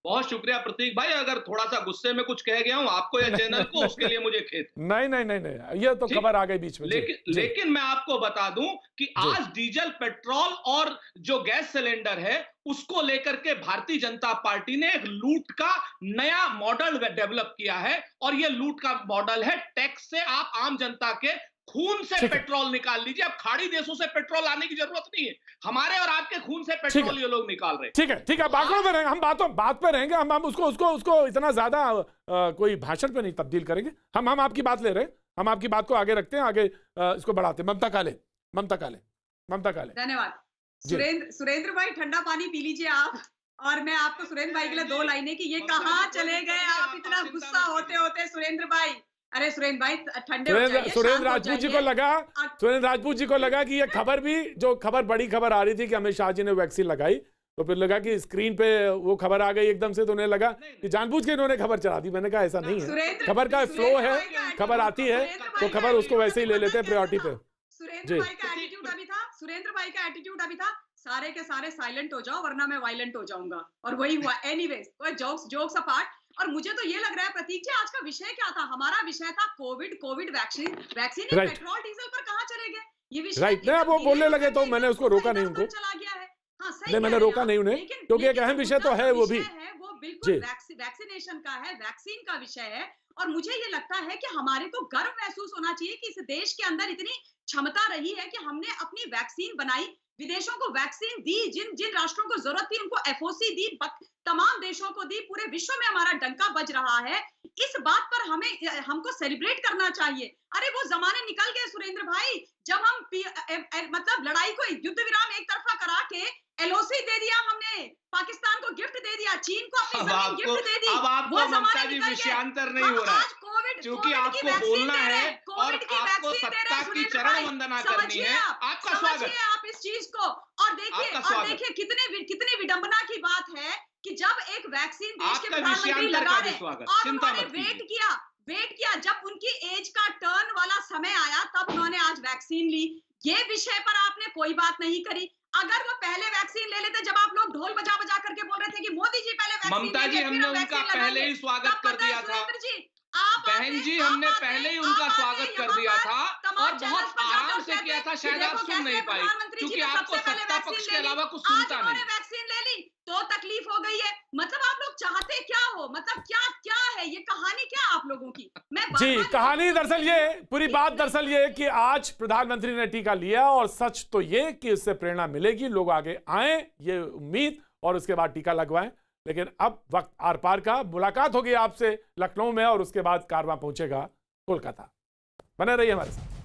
बहुत शुक्रिया प्रतीक भाई, अगर थोड़ा सा गुस्से में कुछ कह गया हूं आपको या चैनल को, उसके लिए मुझे खेद। नहीं, ये तो खबर आ गई बीच में। लेकिन मैं आपको बता दूं कि आज डीजल, पेट्रोल और जो गैस सिलेंडर है, उसको लेकर के भारतीय जनता पार्टी ने एक लूट का नया मॉडल डेवलप किया है, और ये लूट का मॉडल है टैक्स से आप आम जनता के खून से पेट्रोल निकाल लीजिए। अब खाड़ी देशों से पेट्रोल आने की जरूरत नहीं है, हमारे और आपके खून से पेट्रोल ये लोग निकाल रहे हैं। ठीक है, बातों पे रहेंगे, हम बात पे रहेंगे। हम उसको इतना ज्यादा कोई भाषण पे नहीं तब्दील करेंगे। हम आपकी बात ले रहे हैं, हम आपकी बात को आगे रखते हैं, आगे इसको बढ़ाते हैं। ममता काले। धन्यवाद सुरेंद्र भाई, ठंडा पानी पी लीजिए आप। और मैं आपको सुरेंद्र भाई के लिए 2 लाइनें कि ये कहाँ चले गए आप इतना गुस्सा होते सुरेंद्र भाई। अरे सुरेंद्र भाई ठंडे हो जाइए। सुरेंद्र राजपूत जी को लगा कि ये खबर भी, जो बड़ी खबर आ रही थी कि अमित शाह जी ने वैक्सीन लगाई, तो फिर लगा कि स्क्रीन पे वो खबर आ गई एकदम से, तो उन्हें लगा कि जानबूझ के इन्होंने खबर चला दी। मैंने कहा ऐसा नहीं है, खबर का फ्लो है, खबर आती है तो खबर उसको वैसे ही ले लेते हैं प्रायोरिटी पे। सुरेंद्र भाई का एटीट्यूड अभी था, सारे के सारे साइलेंट हो जाओ वरना मैं वायलेंट हो जाऊंगा, और वही हुआ। Anyways, jokes apart. और मुझे तो ये लग रहा है प्रतीक जी, आज का विषय क्या था? हमारा विषय था कोविड वैक्सीन। पेट्रोल डीजल पर कहाँ चले गए ये विषय? नहीं, वो बोलने लगे तो मैंने उसको रोका नहीं, उनको चला गया है। हाँ, नहीं, मैंने रोका नहीं उन्हें, क्योंकि एक अहम विषय तो है, वो भी वो बिल्कुल वैक्सीनेशन का है, वैक्सीन का विषय है। और मुझे ये लगता है कि हमारे को गर्व महसूस होना चाहिए कि इस देश के अंदर इतनी क्षमता रही है कि हमने अपनी वैक्सीन बनाई, विदेशों को वैक्सीन दी, जिन राष्ट्रों को जरूरत थी उनको एफओसी दी, तमाम देशों को दी, पूरे विश्व में हमारा डंका बज रहा है। इस बात पर हमको सेलिब्रेट करना चाहिए। अरे वो जमाने निकल गए सुरेंद्र भाई, जब हम मतलब लड़ाई को युद्ध विराम एक तरफा करा के एलओसी दे दिया हमने, पाकिस्तान को गिफ्ट दे दिया, चीन को अपनी जमीन गिफ्ट दे दी। अब आपको ममता जी विषयांतर नहीं हो रहा है, क्योंकि आपको बोलना है और आपको सत्ता की चरण वंदना करनी है। आपका स्वागत। आप इस चीज को और देखिए कितनी विडंबना की बात है कि जब एक वैक्सीन देश के प्रधानमंत्री लगा रहे और उन्होंने वेट किया जब उनकी एज का टर्न वाला समय आया, तब उन्होंने आज वैक्सीन ली। ये विषय पर आपने कोई बात नहीं करी। अगर वो पहले वैक्सीन ले लेते, जब आप लोग ढोल बजा करके बोल रहे थे कि मोदी जी पहले वैक्सीन, ममता जी हमने उनका पहले ही स्वागत कर दिया था। बहन जी, हमने पहले ही उनका स्वागत कर दिया था, और बहुत आराम से किया था, शायद आप सुन नहीं पाई क्योंकि आपको सत्ता पक्ष के अलावा कुछ सुनता नहीं। वैक्सीन ले ली तो तकलीफ हो गई है, मतलब आप लोग चाहते क्या हो, मतलब क्या क्या है ये कहानी, क्या आप लोगों की? जी, कहानी दरअसल ये, पूरी बात दरअसल ये कि आज प्रधानमंत्री ने टीका लिया और सच तो ये कि इससे प्रेरणा मिलेगी, लोग आगे आए, ये उम्मीद, और उसके बाद टीका लगवाएं। लेकिन अब वक्त आर पार का, मुलाकात होगी आपसे लखनऊ में और उसके बाद कारवां पहुंचेगा कोलकाता। बने रहिए हमारे साथ।